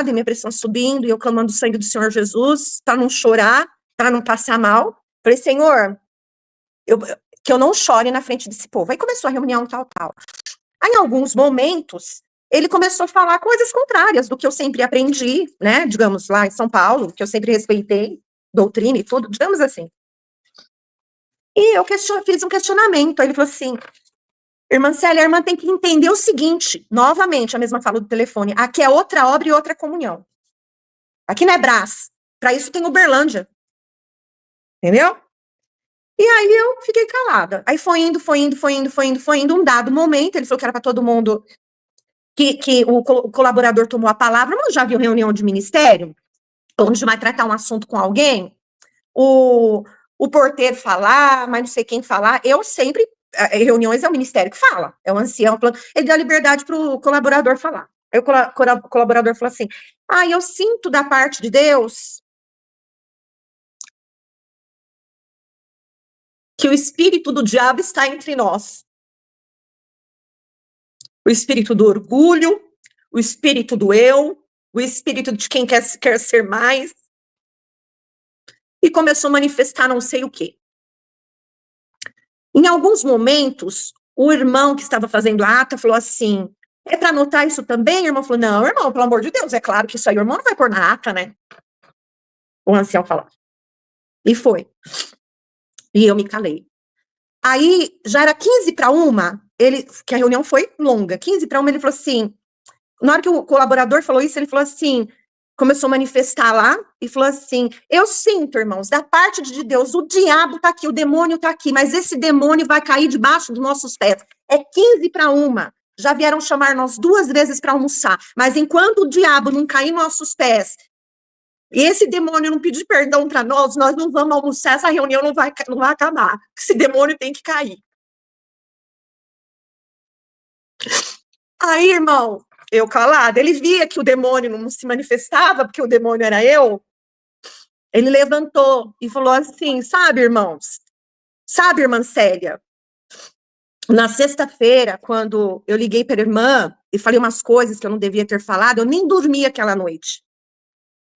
e minha pressão subindo, e eu clamando o sangue do Senhor Jesus, para não chorar, para não passar mal. Falei, Senhor, que eu não chore na frente desse povo. Aí começou a reunião, tal. Aí, em alguns momentos, ele começou a falar coisas contrárias do que eu sempre aprendi, né, digamos, lá em São Paulo, que eu sempre respeitei, doutrina e tudo, digamos assim. E eu fiz um questionamento, aí ele falou assim, irmã Célia, a irmã tem que entender o seguinte, novamente, a mesma fala do telefone, aqui é outra obra e outra comunhão. Aqui não é Brás, para isso tem Uberlândia. Entendeu? E aí eu fiquei calada. Aí foi indo, um dado momento, ele falou que era para todo mundo, que o colaborador tomou a palavra, mas já viu reunião de ministério, onde vai tratar um assunto com alguém, o porteiro falar, mas não sei quem falar, eu sempre, reuniões é o ministério que fala, é o ancião, ele dá liberdade para o colaborador falar. Aí o colaborador falou assim, eu sinto da parte de Deus que o espírito do diabo está entre nós. O espírito do orgulho, o espírito do eu, o espírito de quem quer ser mais. E começou a manifestar não sei o quê. Em alguns momentos, o irmão que estava fazendo a ata falou assim, é para anotar isso também? O irmão falou, não, irmão, pelo amor de Deus, é claro que isso aí o irmão não vai pôr na ata, né? O ancião falou. E foi. E eu me calei. Aí, já era 15:01, que a reunião foi longa, 15:01, ele falou assim, na hora que o colaborador falou isso, ele falou assim, começou a manifestar lá, e falou assim, eu sinto, irmãos, da parte de Deus, o diabo tá aqui, o demônio tá aqui, mas esse demônio vai cair debaixo dos nossos pés. É 15:01. já vieram chamar nós 2 vezes para almoçar, mas enquanto o diabo não cair em nossos pés, e esse demônio não pedir perdão para nós não vamos almoçar, essa reunião não vai acabar. Esse demônio tem que cair. Aí, irmão, eu calada, ele via que o demônio não se manifestava, porque o demônio era eu. Ele levantou e falou assim, sabe, irmãos? Sabe, irmã Célia? Na sexta-feira, quando eu liguei para a irmã e falei umas coisas que eu não devia ter falado, eu nem dormi aquela noite.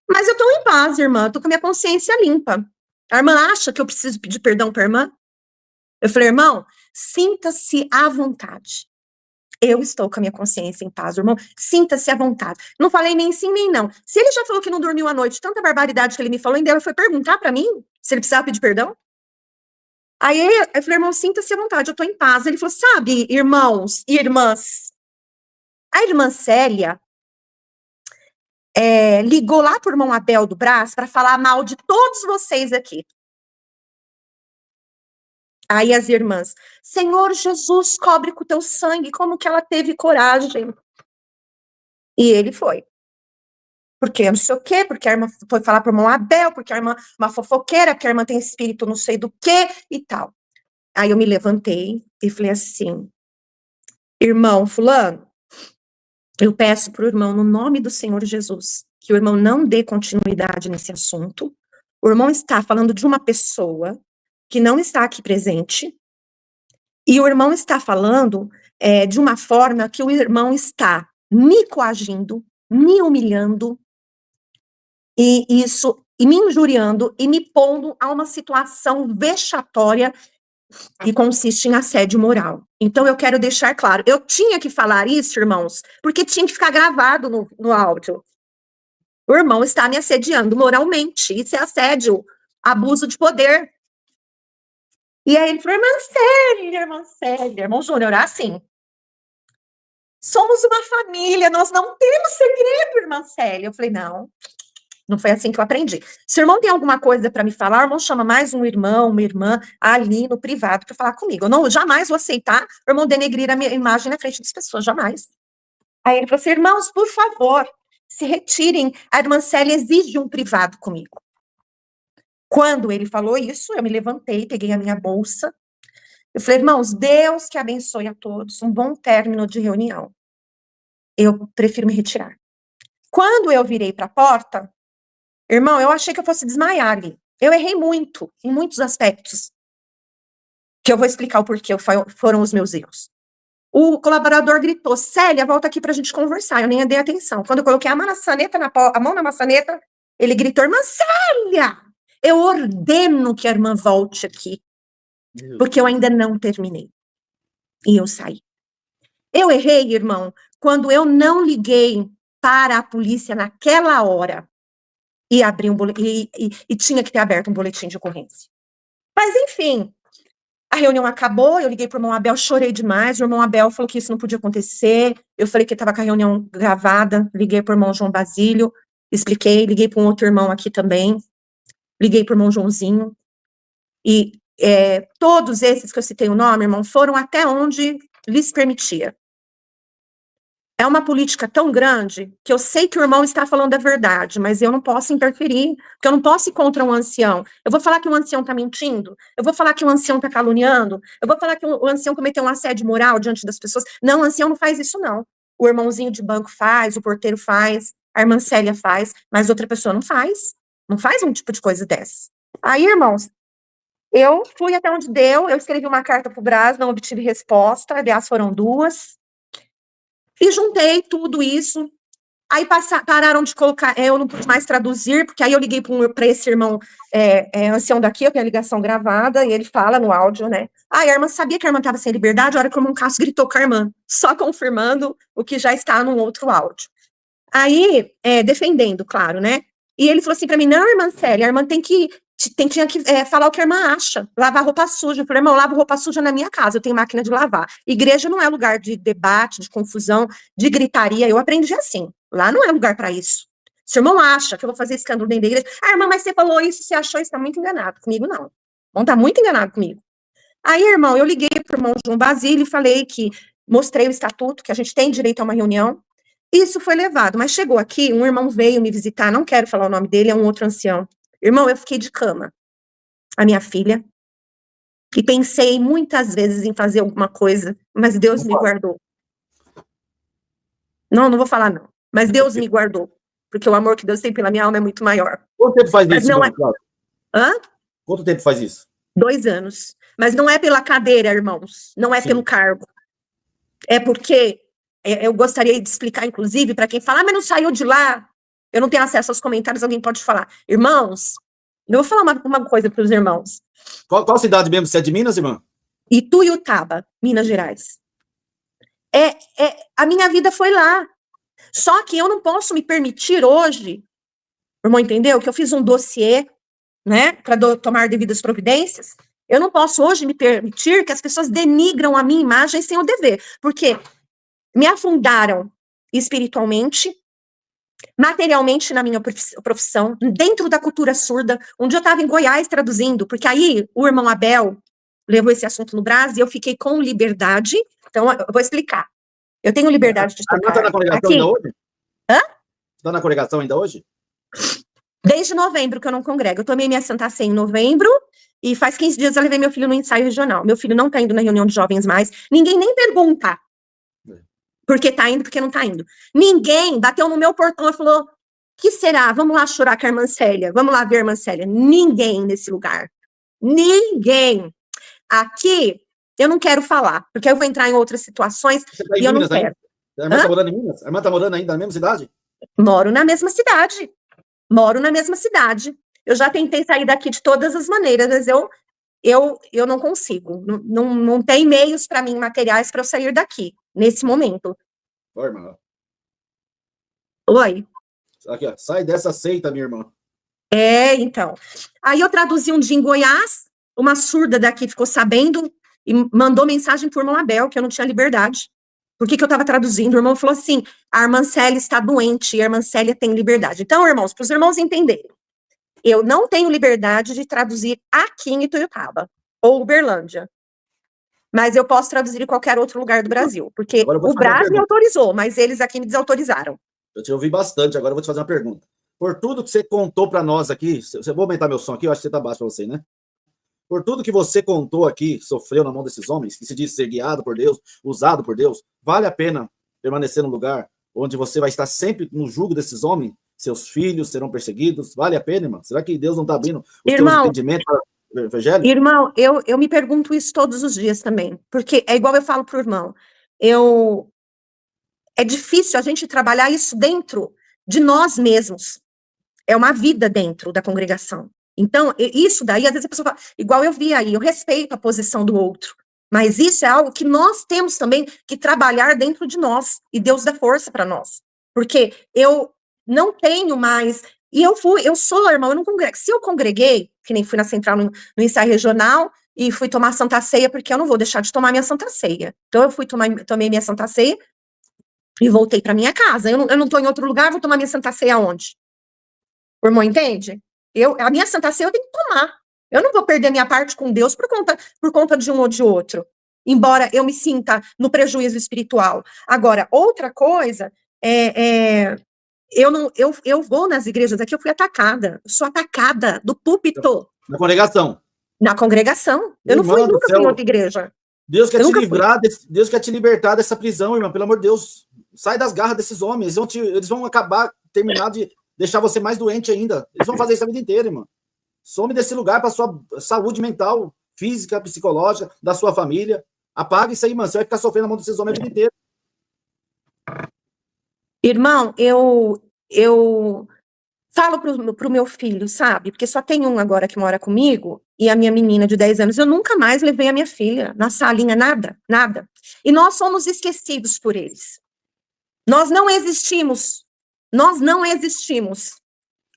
Mas eu estou em paz, irmã, estou com a minha consciência limpa. A irmã acha que eu preciso pedir perdão para a irmã? Eu falei, irmão, sinta-se à vontade. Eu estou com a minha consciência em paz, irmão. Sinta-se à vontade. Não falei nem sim, nem não. Se ele já falou que não dormiu à noite, tanta barbaridade que ele me falou, ainda ela foi perguntar para mim se ele precisava pedir perdão. Aí eu falei, irmão, sinta-se à vontade, eu estou em paz. Ele falou, sabe, irmãos e irmãs, a irmã Célia ligou lá pro irmão Abel do Brás para falar mal de todos vocês aqui. Aí as irmãs, Senhor Jesus, cobre com o teu sangue, como que ela teve coragem? E ele foi. Porque eu não sei o quê, porque a irmã foi falar pro irmão Abel, porque a irmã é uma fofoqueira, porque a irmã tem espírito não sei do quê e tal. Aí eu me levantei e falei assim, irmão fulano, eu peço pro irmão, no nome do Senhor Jesus, que o irmão não dê continuidade nesse assunto. O irmão está falando de uma pessoa que não está aqui presente, e o irmão está falando de uma forma que o irmão está me coagindo, me humilhando, e me injuriando, e me pondo a uma situação vexatória que consiste em assédio moral. Então, eu quero deixar claro, eu tinha que falar isso, irmãos, porque tinha que ficar gravado no áudio. O irmão está me assediando moralmente, isso é assédio, abuso de poder. E aí ele falou, irmã Célia, irmão Júnior, assim, somos uma família, nós não temos segredo, irmã Célia. Eu falei, não foi assim que eu aprendi. Se o irmão tem alguma coisa para me falar, o irmão chama mais um irmão, uma irmã, ali no privado para falar comigo. Eu jamais vou aceitar o irmão denegrir a minha imagem na frente das pessoas, jamais. Aí ele falou assim, irmãos, por favor, se retirem, a irmã Célia exige um privado comigo. Quando ele falou isso, eu me levantei, peguei a minha bolsa, eu falei, irmãos, Deus que abençoe a todos, um bom término de reunião. Eu prefiro me retirar. Quando eu virei para a porta, irmão, eu achei que eu fosse desmaiar ali. Eu errei muito, em muitos aspectos, que eu vou explicar o porquê foram os meus erros. O colaborador gritou, Célia, volta aqui pra gente conversar. Eu nem dei atenção. Quando eu coloquei a mão na maçaneta, ele gritou, irmã Célia, eu ordeno que a irmã volte aqui, porque eu ainda não terminei. E eu saí. Eu errei, irmão, quando eu não liguei para a polícia naquela hora e abri e tinha que ter aberto um boletim de ocorrência. Mas, enfim, a reunião acabou, eu liguei para o irmão Abel, chorei demais, o irmão Abel falou que isso não podia acontecer, eu falei que estava com a reunião gravada, liguei para o irmão João Basílio, expliquei, liguei para um outro irmão aqui também, liguei para o irmão Joãozinho, e todos esses que eu citei o nome, irmão, foram até onde lhes permitia. É uma política tão grande que eu sei que o irmão está falando a verdade, mas eu não posso interferir, porque eu não posso ir contra um ancião. Eu vou falar que o ancião está mentindo, eu vou falar que o ancião está caluniando, eu vou falar que o ancião cometeu um assédio moral diante das pessoas. Não, o ancião não faz isso, não. O irmãozinho de banco faz, o porteiro faz, a irmã Célia faz, mas outra pessoa não faz. Não faz um tipo de coisa dessa. Aí, irmãos, eu fui até onde deu, eu escrevi uma carta para o Brás, não obtive resposta, aliás, foram 2. E juntei tudo isso, aí pararam de colocar, eu não pude mais traduzir, porque aí eu liguei para esse irmão ancião daqui, eu tenho a ligação gravada, e ele fala no áudio, né, a irmã sabia que a irmã estava sem liberdade, a hora que o irmão Cássio gritou com a irmã, só confirmando o que já está no outro áudio. Aí, defendendo, claro, né, e ele falou assim para mim, não, irmã Célia, a irmã tinha que falar o que a irmã acha, lavar roupa suja. Eu falei, irmão, eu lavo roupa suja na minha casa, eu tenho máquina de lavar. Igreja não é lugar de debate, de confusão, de gritaria, eu aprendi assim, lá não é lugar para isso. Se o irmão acha que eu vou fazer escândalo dentro da igreja, irmã, mas você falou isso, você achou isso, tá muito enganado, comigo não. O irmão tá muito enganado comigo. Aí, irmão, eu liguei pro irmão João Basílio e falei que mostrei o estatuto, que a gente tem direito a uma reunião. Isso foi levado, mas chegou aqui, um irmão veio me visitar, não quero falar o nome dele, é um outro ancião. Irmão, eu fiquei de cama. A minha filha. E pensei muitas vezes em fazer alguma coisa, mas Deus me guardou. Não vou falar não. Mas Deus me guardou. Porque o amor que Deus tem pela minha alma é muito maior. Quanto tempo faz isso, não irmão? Hã? Quanto tempo faz isso? 2 anos. Mas não é pela cadeira, irmãos. Não é pelo cargo. É porque eu gostaria de explicar, inclusive, para quem fala, mas não saiu de lá. Eu não tenho acesso aos comentários, alguém pode falar. Irmãos, eu vou falar uma coisa para os irmãos. Qual cidade mesmo? Você é de Minas, irmã? Ituiutaba, Minas Gerais. A minha vida foi lá. Só que eu não posso me permitir hoje, irmão, entendeu? Que eu fiz um dossiê, né, para tomar devidas providências. Eu não posso hoje me permitir que as pessoas denigram a minha imagem sem o dever, porque me afundaram espiritualmente, materialmente na minha profissão, dentro da cultura surda. Um dia eu estava em Goiás traduzindo, porque aí o irmão Abel levou esse assunto no Brasil e eu fiquei com liberdade. Então, eu vou explicar. Eu tenho liberdade de tocar. Está na congregação aqui. Ainda hoje? Hã? Está na congregação ainda hoje? Desde novembro que eu não congrego. Eu tomei minha Santa Ceia em novembro e faz 15 dias eu levei meu filho no ensaio regional. Meu filho não está indo na reunião de jovens mais. Ninguém nem pergunta porque está indo, porque não está indo. Ninguém bateu no meu portão e falou, que será? Vamos lá chorar com a irmã Célia. Vamos lá ver a irmã Célia. Ninguém nesse lugar. Ninguém. Aqui, eu não quero falar, porque eu vou entrar em outras situações e eu não quero. A irmã está morando em Minas? A irmã está morando ainda na mesma cidade? Moro na mesma cidade. Moro na mesma cidade. Eu já tentei sair daqui de todas as maneiras, mas eu não consigo. Não tem meios para mim, materiais, para eu sair daqui, nesse momento. Oi, irmã. Oi. Aqui, ó. Sai dessa seita, minha irmã. Então. Aí eu traduzi um dia em Goiás, uma surda daqui ficou sabendo e mandou mensagem para o irmão Abel, que eu não tinha liberdade. Por que eu estava traduzindo? O irmão falou assim, a irmã Célia está doente e a irmã Célia tem liberdade. Então, irmãos, para os irmãos entenderem, eu não tenho liberdade de traduzir aqui em Ituiutaba ou Uberlândia. Mas eu posso traduzir em qualquer outro lugar do Brasil, porque o Brasil me autorizou, mas eles aqui me desautorizaram. Eu te ouvi bastante, agora eu vou te fazer uma pergunta. Por tudo que você contou para nós aqui, eu vou aumentar meu som aqui, eu acho que você está baixo para você, né? Por tudo que você contou aqui, sofreu na mão desses homens, que se diz ser guiado por Deus, usado por Deus, vale a pena permanecer num lugar onde você vai estar sempre no jugo desses homens? Seus filhos serão perseguidos? Vale a pena, irmão? Será que Deus não está abrindo os teus entendimentos para o evangelho? Irmão, eu me pergunto isso todos os dias também, porque é igual eu falo para o irmão, é difícil a gente trabalhar isso dentro de nós mesmos. É uma vida dentro da congregação. Então, isso daí, às vezes a pessoa fala, igual eu vi aí, eu respeito a posição do outro, mas isso é algo que nós temos também que trabalhar dentro de nós, e Deus dá força para nós, porque eu não tenho mais, e eu sou, irmão, eu não congrego. Se eu congreguei, que nem fui na central no ensaio regional, e fui tomar Santa Ceia, porque eu não vou deixar de tomar minha Santa Ceia. Então, eu tomei minha Santa Ceia, e voltei para minha casa. Eu não estou em outro lugar, vou tomar minha Santa Ceia aonde? O irmão entende? A minha Santa Ceia eu tenho que tomar. Eu não vou perder minha parte com Deus por conta de um ou de outro. Embora eu me sinta no prejuízo espiritual. Agora, outra coisa, eu vou nas igrejas aqui, eu fui atacada. Eu sou atacada do púlpito. Na congregação? Na congregação. Eu não fui nunca em outra igreja. Deus quer te livrar, Deus quer te libertar dessa prisão, irmão. Pelo amor de Deus. Sai das garras desses homens. Eles vão acabar, terminar de deixar você mais doente ainda. Eles vão fazer isso a vida inteira, irmão. Some desse lugar para sua saúde mental, física, psicológica, da sua família. Apaga isso aí, irmão. Você vai ficar sofrendo na mão desses homens a vida inteira. Irmão, eu falo pro meu filho, sabe? Porque só tem um agora que mora comigo, e a minha menina de 10 anos, eu nunca mais levei a minha filha na salinha, nada, nada. E nós somos esquecidos por eles. Nós não existimos. Nós não existimos.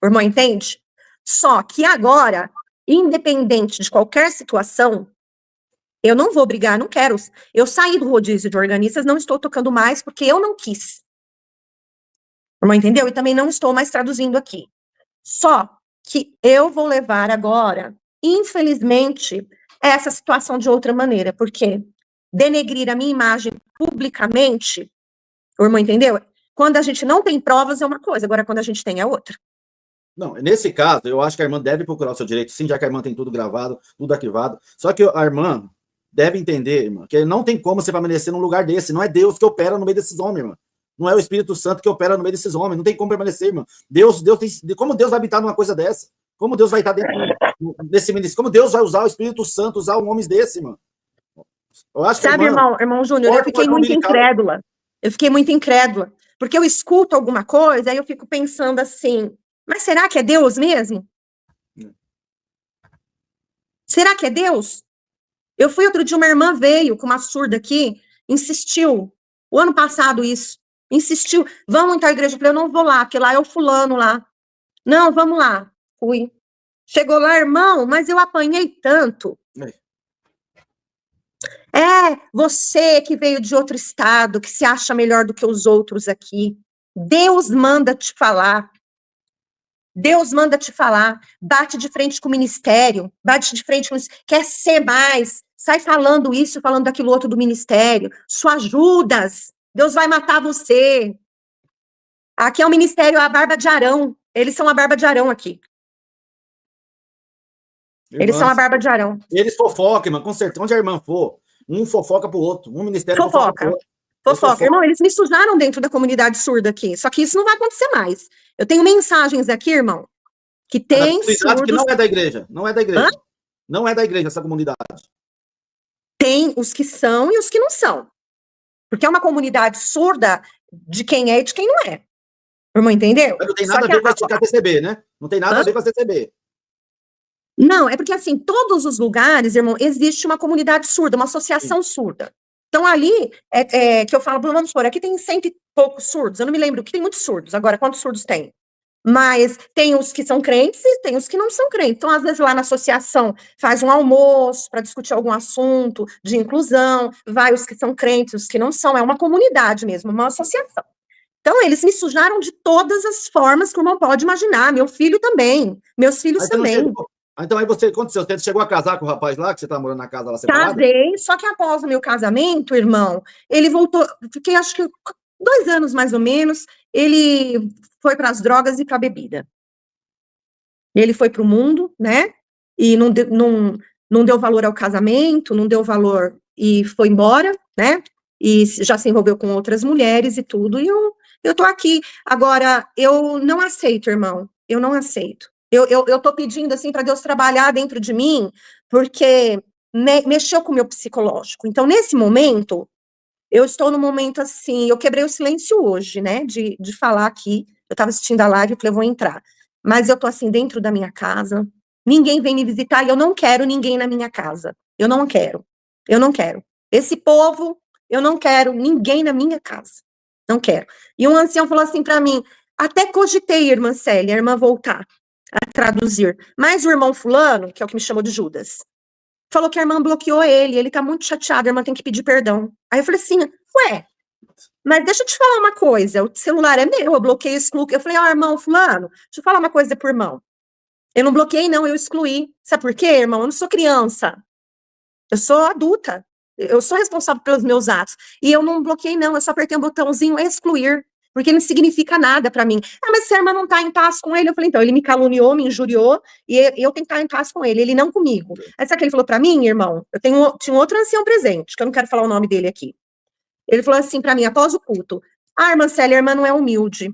O irmão entende? Só que agora, independente de qualquer situação, eu não vou brigar, não quero. Eu saí do rodízio de organistas, não estou tocando mais, porque eu não quis. O irmão entendeu? E também não estou mais traduzindo aqui. Só que eu vou levar agora, infelizmente, essa situação de outra maneira. Por quê? denegrir a minha imagem publicamente, o irmão entendeu? Quando a gente não tem provas é uma coisa, agora quando a gente tem é outra. Não, nesse caso, eu acho que a irmã deve procurar o seu direito, sim, já que a irmã tem tudo gravado, tudo arquivado. Só que a irmã deve entender, irmã, que não tem como você permanecer num lugar desse. Não é Deus que opera no meio desses homens, irmã. Não é o Espírito Santo que opera no meio desses homens. Não tem como permanecer, irmã. Como Deus vai habitar numa coisa dessa? Como Deus vai estar dentro desse ministério? Como Deus vai usar o Espírito Santo, usar um homem desse, irmã? Eu acho que sabe, irmão Júnior, eu fiquei muito incrédula. Eu fiquei muito incrédula. Porque eu escuto alguma coisa, aí eu fico pensando assim, mas será que é Deus mesmo? Será que é Deus? Eu fui outro dia, uma irmã veio com uma surda aqui, insistiu, o ano passado isso, insistiu, vamos então à igreja, eu falei, eu não vou lá, porque lá é o fulano lá. Não, vamos lá, fui. Chegou lá, irmão, mas eu apanhei tanto. Você que veio de outro estado, que se acha melhor do que os outros aqui. Deus manda te falar. Deus manda te falar. Bate de frente com o ministério. Bate de frente com... Quer ser mais. Sai falando isso, falando daquilo outro do ministério. Suas Judas. Deus vai matar você. Aqui é o ministério, a barba de Arão. Eles são a barba de Arão aqui. Eles são a barba de Arão. Eles fofocam, irmão, com certeza. Onde a irmã for, um fofoca pro outro. Um ministério fofoca pro outro. Fofoca. Irmão, eles me sujaram dentro da comunidade surda aqui. Só que isso não vai acontecer mais. Eu tenho mensagens aqui, irmão, que tem surdos... que não é da igreja. Não é da igreja. Hã? Não é da igreja essa comunidade. Tem os que são e os que não são. Porque é uma comunidade surda de quem é e de quem não é. Irmão, entendeu? Mas não tem nada a ver com a CCB, né? Não tem nada a ver com a CCB. Não, é porque, assim, todos os lugares, irmão, existe uma comunidade surda, uma associação surda. Então, ali, que eu falo, vamos supor, aqui tem 100 e poucos surdos, eu não me lembro, que tem muitos surdos. Agora, quantos surdos tem? Mas tem os que são crentes e tem os que não são crentes. Então, às vezes, lá na associação, faz um almoço para discutir algum assunto de inclusão, vai os que são crentes, os que não são, é uma comunidade mesmo, uma associação. Então, eles me sujaram de todas as formas que o irmão pode imaginar, meu filho também, meus filhos também. Então, aí você, aconteceu? Você chegou a casar com o rapaz lá, que você tá morando na casa lá separada? Casei, só que após o meu casamento, irmão, ele voltou, fiquei acho que 2 anos mais ou menos, ele foi para as drogas e para a bebida. Ele foi para o mundo, né, e não deu valor ao casamento, não deu valor e foi embora, né, e já se envolveu com outras mulheres e tudo, e eu tô aqui. Agora, eu não aceito, irmão, eu não aceito. Eu tô pedindo, assim, para Deus trabalhar dentro de mim, porque mexeu com o meu psicológico. Então, nesse momento, eu estou no momento, assim, eu quebrei o silêncio hoje, né, de falar aqui. Eu estava assistindo a live e falei, vou entrar. Mas eu tô, assim, dentro da minha casa, ninguém vem me visitar e eu não quero ninguém na minha casa. Eu não quero. Eu não quero. Esse povo, eu não quero ninguém na minha casa. Não quero. E um ancião falou assim para mim, até cogitei, irmã Célia, a irmã voltar a traduzir. Mas o irmão fulano, que é o que me chamou de Judas, falou que a irmã bloqueou ele tá muito chateado, a irmã tem que pedir perdão. Aí eu falei assim, ué, mas deixa eu te falar uma coisa, o celular é meu, eu bloqueei, excluo. Eu falei, irmão fulano, deixa eu falar uma coisa pro irmão. Eu não bloqueei não, eu excluí. Sabe por quê, irmão? Eu não sou criança. Eu sou adulta. Eu sou responsável pelos meus atos. E eu não bloqueei não, eu só apertei um botãozinho excluir. Porque não significa nada para mim. Mas se a irmã não tá em paz com ele, eu falei, então, ele me caluniou, me injuriou, e eu tenho que estar em paz com ele não comigo. Aí sabe o que ele falou para mim, irmão? Tinha um outro ancião presente, que eu não quero falar o nome dele aqui. Ele falou assim para mim, após o culto, irmã Célia, a irmã não é humilde.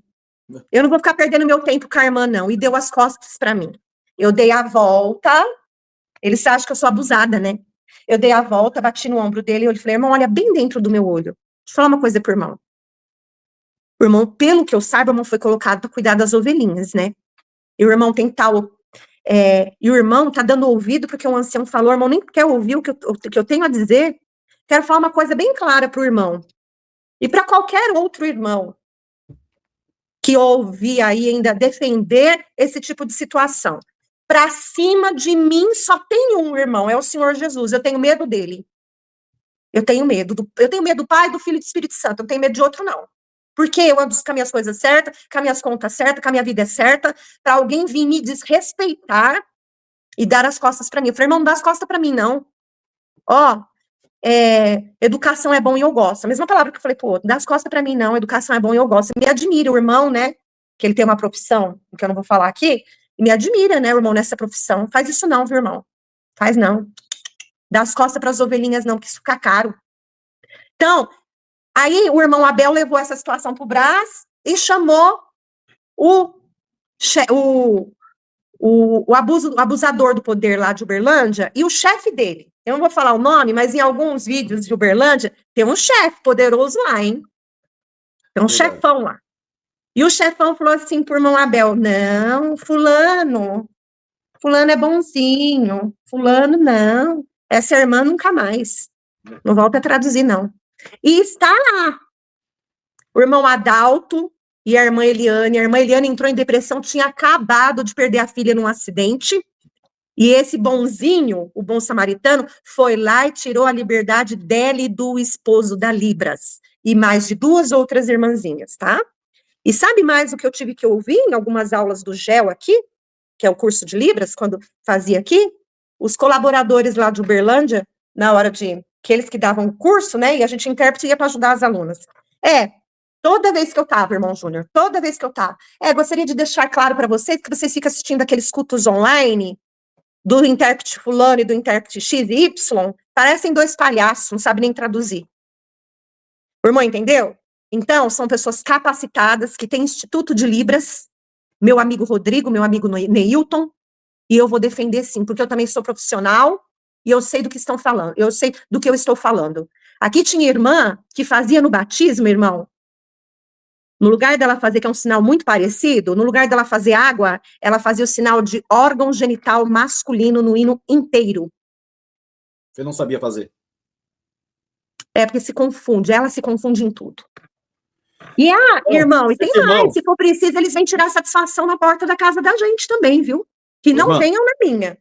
Eu não vou ficar perdendo meu tempo com a irmã, não. E deu as costas para mim. Eu dei a volta, eles acham que eu sou abusada, né? Eu dei a volta, bati no ombro dele, e eu falei, irmão, olha bem dentro do meu olho. Deixa eu falar uma coisa pro irmão. O irmão, pelo que eu saiba, o irmão foi colocado para cuidar das ovelhinhas, né? E o irmão tem tal... e o irmão tá dando ouvido porque o ancião falou, o irmão nem quer ouvir o que eu tenho a dizer. Quero falar uma coisa bem clara pro irmão. E para qualquer outro irmão que ouvir aí ainda defender esse tipo de situação. Para cima de mim só tem um irmão, é o Senhor Jesus. Eu tenho medo dele. Eu tenho medo do Pai, do Filho e do Espírito Santo. Eu não tenho medo de outro, não. Porque eu ando com as minhas coisas certas, com as minhas contas certas, com a minha vida é certa, para alguém vir me desrespeitar e dar as costas para mim. Eu falei, irmão, não dá as costas para mim, não. educação é bom e eu gosto. A mesma palavra que eu falei pro outro, dá as costas pra mim não, educação é bom e eu gosto. Me admira o irmão, né, que ele tem uma profissão, que eu não vou falar aqui, e me admira, né, o irmão nessa profissão. Faz isso não, viu, irmão? Faz não. Dá as costas pras ovelhinhas não, que isso fica caro. Então, aí o irmão Abel levou essa situação pro Brás e chamou o abusador do poder lá de Uberlândia e o chefe dele. Eu não vou falar o nome, mas em alguns vídeos de Uberlândia tem um chefe poderoso lá, hein? Tem um chefão lá. E o chefão falou assim pro irmão Abel, não, fulano é bonzinho, fulano não, essa irmã nunca mais. Não volta a traduzir, não. E está lá. O irmão Adalto e a irmã Eliane entrou em depressão, tinha acabado de perder a filha num acidente, e esse bonzinho, o bom samaritano, foi lá e tirou a liberdade dela e do esposo da Libras, e mais de 2 outras irmãzinhas, tá? E sabe mais o que eu tive que ouvir em algumas aulas do GEL aqui, que é o curso de Libras, quando fazia aqui? Os colaboradores lá de Uberlândia, na hora de, que eles que davam o curso, né, e a gente intérprete ia para ajudar as alunas. Toda vez que eu tava, irmão Júnior, toda vez que eu tava, gostaria de deixar claro para vocês que vocês ficam assistindo aqueles cultos online, do intérprete fulano e do intérprete X e Y, parecem 2 palhaços, não sabem nem traduzir. O irmão entendeu? Então, são pessoas capacitadas, que têm Instituto de Libras, meu amigo Rodrigo, meu amigo Neilton, e eu vou defender sim, porque eu também sou profissional, e eu sei do que estão falando, eu sei do que eu estou falando. Aqui tinha irmã que fazia no batismo, irmão, no lugar dela fazer, que é um sinal muito parecido, no lugar dela fazer água, ela fazia o sinal de órgão genital masculino no hino inteiro. Você não sabia fazer? Porque se confunde, ela se confunde em tudo. E, irmão, e tem mais, se for preciso, eles vêm tirar satisfação na porta da casa da gente também, viu? Que não venham na minha.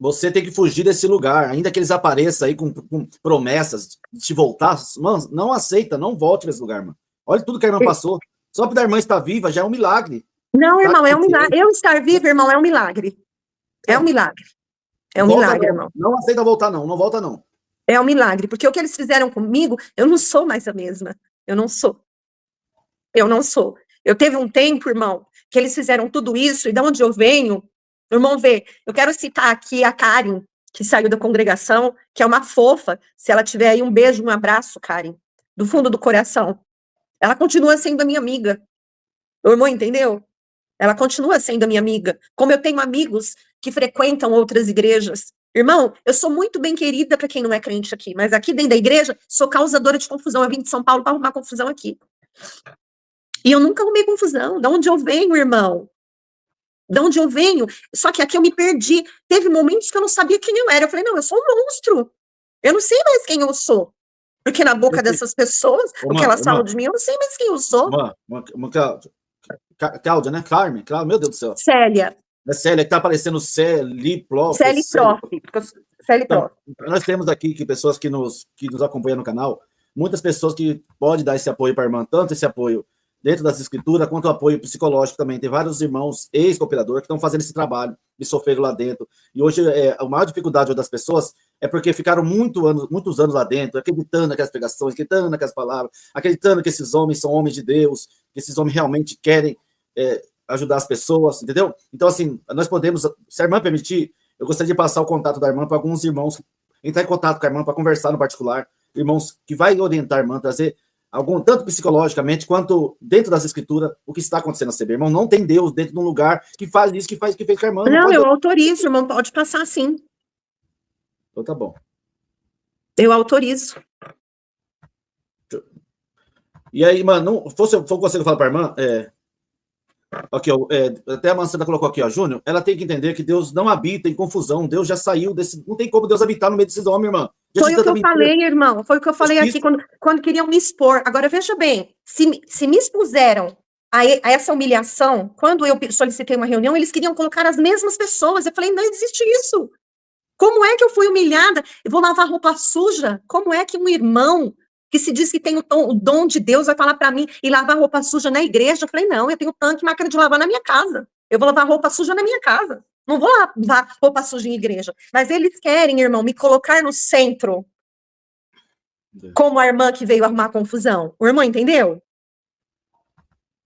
Você tem que fugir desse lugar, ainda que eles apareçam aí com promessas de te voltar, mano, não aceita, não volte nesse lugar, mano. Olha tudo que a irmã passou. Só porque a irmã está viva já é um milagre. Não, irmão, é um milagre. Eu estar viva, irmão, é um milagre. É um milagre. É um milagre, irmão. Não aceita voltar, não. Não volta, não. É um milagre, porque o que eles fizeram comigo, eu não sou mais a mesma. Eu não sou. Eu não sou. Eu teve um tempo, irmão, que eles fizeram tudo isso, e de onde eu venho, irmão, vê, eu quero citar aqui a Karen, que saiu da congregação, que é uma fofa. Se ela tiver aí, um beijo, um abraço, Karen, do fundo do coração. Ela continua sendo a minha amiga. O irmão entendeu? Ela continua sendo a minha amiga. Como eu tenho amigos que frequentam outras igrejas. Irmão, eu sou muito bem querida para quem não é crente aqui, mas aqui dentro da igreja, sou causadora de confusão. Eu vim de São Paulo para arrumar confusão aqui. E eu nunca arrumei confusão. De onde eu venho, irmão? De onde eu venho? Só que aqui eu me perdi. Teve momentos que eu não sabia quem eu era. Eu falei, não, eu sou um monstro. Eu não sei mais quem eu sou. Porque na boca dessas pessoas, o que elas falam de mim, eu não sei mais quem eu sou. Cláudia, né? Carmen, meu Deus do céu. Célia. É Célia, que tá aparecendo Celiprof. Então, nós temos aqui pessoas que nos acompanham no canal, muitas pessoas que podem dar esse apoio para a irmã, tanto esse apoio dentro das escrituras, quanto o apoio psicológico também. Tem vários irmãos ex-cooperadores que estão fazendo esse trabalho de sofrer lá dentro. E hoje a maior dificuldade das pessoas é porque ficaram muitos anos lá dentro, acreditando naquelas pregações, acreditando naquelas palavras, acreditando que esses homens são homens de Deus, que esses homens realmente querem ajudar as pessoas, entendeu? Então, assim, nós podemos, se a irmã permitir, eu gostaria de passar o contato da irmã para alguns irmãos, entrar em contato com a irmã para conversar no particular, irmãos que vai orientar a irmã, trazer tanto psicologicamente quanto dentro das escrituras, o que está acontecendo na CB. Irmão, não tem Deus dentro de um lugar que faz isso, que fez com a irmã. Não, eu autorizo, irmão, pode passar sim. Então tá bom. Eu autorizo. E aí, mano, for você que fala para a irmã, aqui, ó, até a Mancenda colocou aqui, ó, Júnior, ela tem que entender que Deus não habita em confusão, Deus já saiu desse, não tem como Deus habitar no meio desses homens, irmã. Foi o que eu falei, irmão, foi o que eu falei aqui quando queriam me expor. Agora, veja bem, se me expuseram a essa humilhação, quando eu solicitei uma reunião, eles queriam colocar as mesmas pessoas. Eu falei, não existe isso. Como é que eu fui humilhada? Eu vou lavar roupa suja? Como é que um irmão que se diz que tem o dom de Deus vai falar para mim e lavar roupa suja na igreja? Eu falei, não, eu tenho tanque e máquina de lavar na minha casa. Eu vou lavar roupa suja na minha casa. Não vou lavar roupa suja em igreja. Mas eles querem, irmão, me colocar no centro Como a irmã que veio arrumar confusão. O irmão entendeu?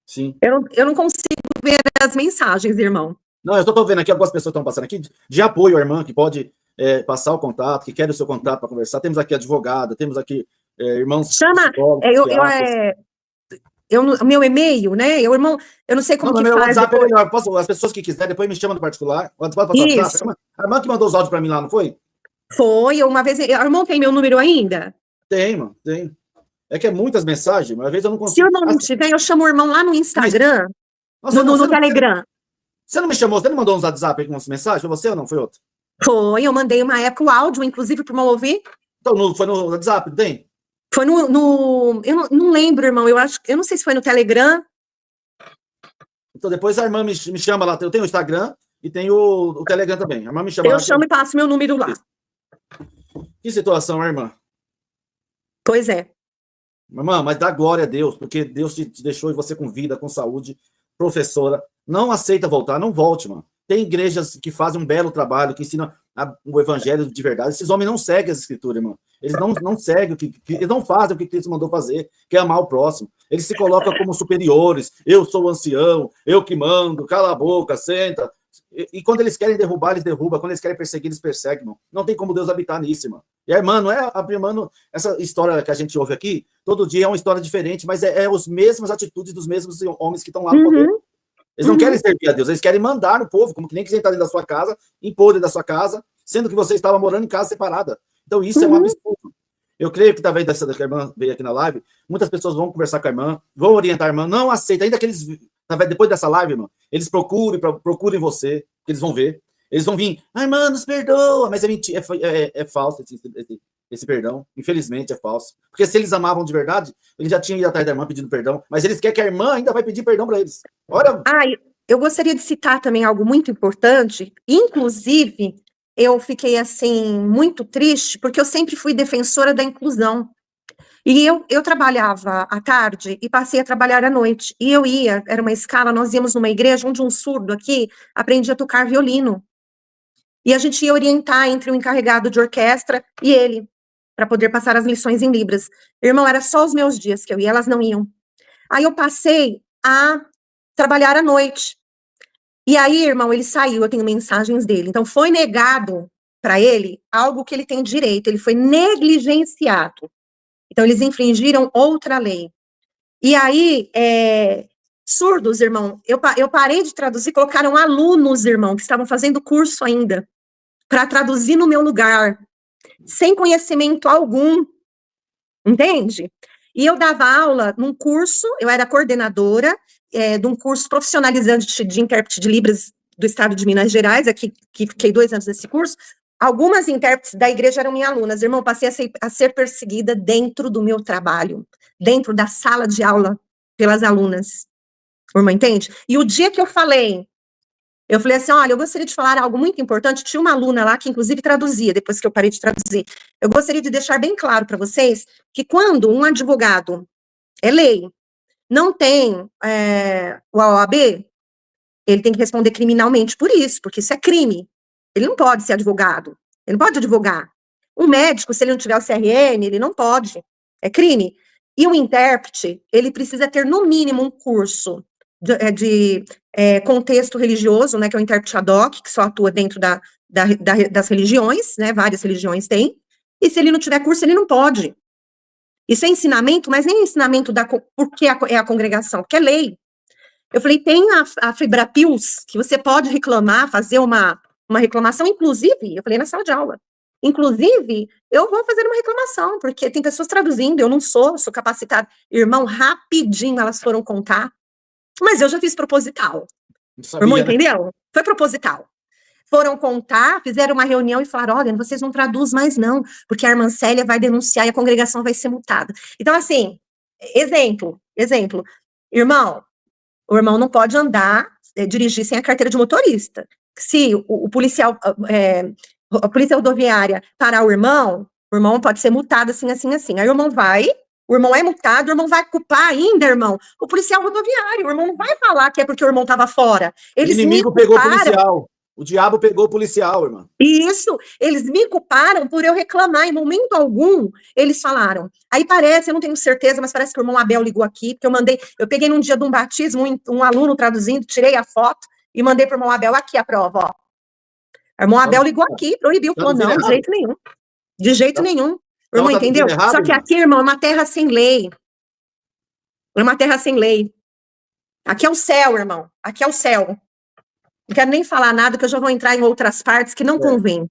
Sim. Eu não consigo ver as mensagens, irmão. Não, eu só tô vendo aqui, algumas pessoas estão passando aqui de apoio à irmã, que pode passar o contato, que quer o seu contato para conversar. Temos aqui advogada, temos aqui irmãos Chama, meu e-mail, né? Eu não sei como não, que meu faz WhatsApp depois. é melhor. As pessoas que quiserem, depois me chamam no particular. Pode passar o WhatsApp? A irmã que mandou os áudios para mim lá, não foi? Foi, uma vez. O irmão tem meu número ainda? Tem, mano, tem. É que é muitas mensagens, mas às vezes eu não Se o consigo. irmão não tiver, eu chamo o irmão lá no Instagram, Nossa, no Telegram. Você não me chamou, você não mandou uns WhatsApp aí com umas mensagens? Foi você ou não? Foi outro? Foi, eu mandei uma época o áudio, inclusive, para o irmão ouvir. Então, foi no WhatsApp, não tem? Foi eu não lembro, irmão, eu não sei se foi no Telegram. Então, depois a irmã me chama lá, eu tenho o Instagram e tem o Telegram também. A irmã me chama lá. Eu chamo e passo meu número lá. Que situação, irmã? Pois é. Irmã, mas dá glória a Deus, porque Deus te deixou e você com vida, com saúde, professora. Não aceita voltar, não volte, mano. Tem igrejas que fazem um belo trabalho, que ensinam o evangelho de verdade. Esses homens não seguem as escrituras, irmão. Eles não seguem, eles não fazem o que Cristo mandou fazer, que é amar o próximo. Eles se colocam como superiores. Eu sou o ancião, eu que mando, cala a boca, senta. E quando eles querem derrubar, eles derrubam. Quando eles querem perseguir, eles perseguem, irmão. Não tem como Deus habitar nisso, irmão. E a irmã, não é a irmã, essa história que a gente ouve aqui, todo dia é uma história diferente, mas é as mesmas atitudes dos mesmos homens que estão lá no poder. Eles não querem servir a Deus, eles querem mandar no povo, como que nem que sentar dentro da sua casa, impor dentro da sua casa, sendo que você estava morando em casa separada. Então isso é um absurdo. Eu creio que talvez dessa que a irmã veio aqui na live, muitas pessoas vão conversar com a irmã, vão orientar a irmã, não aceita, ainda que eles, depois dessa live, irmão, eles procurem você, que eles vão ver. Eles vão vir, irmã, nos perdoa, mas é mentira, é falso esse perdão, infelizmente é falso. Porque se eles amavam de verdade, eles já tinham ido atrás da irmã pedindo perdão, mas eles querem que a irmã ainda vai pedir perdão para eles. Olha. Eu gostaria de citar também algo muito importante, inclusive, eu fiquei, assim, muito triste, porque eu sempre fui defensora da inclusão. E eu trabalhava à tarde e passei a trabalhar à noite. E era uma escala, nós íamos numa igreja onde um surdo aqui aprendia a tocar violino. E a gente ia orientar entre o encarregado de orquestra e ele, para poder passar as lições em Libras. Irmão, era só os meus dias que eu ia, elas não iam. Aí eu passei a trabalhar à noite. E aí, irmão, ele saiu, eu tenho mensagens dele. Então, foi negado para ele algo que ele tem direito, ele foi negligenciado. Então, eles infringiram outra lei. E aí, surdos, irmão, eu parei de traduzir, colocaram alunos, irmão, que estavam fazendo curso ainda, para traduzir no meu lugar, sem conhecimento algum, entende? E eu dava aula num curso, eu era coordenadora de um curso profissionalizante de intérprete de Libras do estado de Minas Gerais, aqui, que fiquei 2 anos nesse curso. Algumas intérpretes da igreja eram minhas alunas. Irmão, passei a ser perseguida dentro do meu trabalho, dentro da sala de aula, pelas alunas. Irmão, entende? E o dia que eu falei assim, olha, eu gostaria de falar algo muito importante. Tinha uma aluna lá que, inclusive, traduzia, depois que eu parei de traduzir. Eu gostaria de deixar bem claro para vocês que quando um advogado é lei, não tem o OAB, ele tem que responder criminalmente por isso, porque isso é crime. Ele não pode ser advogado, ele não pode advogar. Um médico, se ele não tiver o CRM, ele não pode, é crime. E o intérprete, ele precisa ter, no mínimo, um curso de contexto religioso, né, que é o intérprete ad hoc, que só atua dentro das religiões, né, várias religiões têm, e se ele não tiver curso, ele não pode. Isso é ensinamento, mas nem ensinamento porque é a congregação, porque é lei. Eu falei, tem a Fibrapils, que você pode reclamar, fazer uma reclamação, inclusive, eu falei na sala de aula, inclusive, eu vou fazer uma reclamação, porque tem pessoas traduzindo, eu não sou capacitada. Irmão, rapidinho elas foram contar, mas eu já fiz proposital. Irmão, entendeu? Foi proposital. Foram contar, fizeram uma reunião e falaram, olha, vocês não traduzem mais não, porque a irmã Célia vai denunciar e a congregação vai ser multada. Então, assim, exemplo, irmão, o irmão não pode dirigir sem a carteira de motorista. Se o policial, a polícia rodoviária parar o irmão pode ser multado assim. Aí o irmão é multado, o irmão vai culpar ainda, irmão, o policial rodoviário. O irmão não vai falar que é porque o irmão estava fora. Eles o inimigo pegou o policial. O diabo pegou o policial, irmã. Isso, eles me culparam por eu reclamar. Em momento algum, eles falaram. Aí parece, eu não tenho certeza, mas parece que o irmão Abel ligou aqui, porque eu peguei num dia de um batismo, um aluno traduzindo, tirei a foto e mandei pro irmão Abel aqui a prova, ó. O irmão Abel ligou aqui, proibiu, falou, não, de jeito nenhum. De jeito nenhum. O irmão entendeu? Só que aqui, irmão, é uma terra sem lei. É uma terra sem lei. Aqui é o céu, irmão. Aqui é o céu. Não quero nem falar nada, que eu já vou entrar em outras partes que não convém.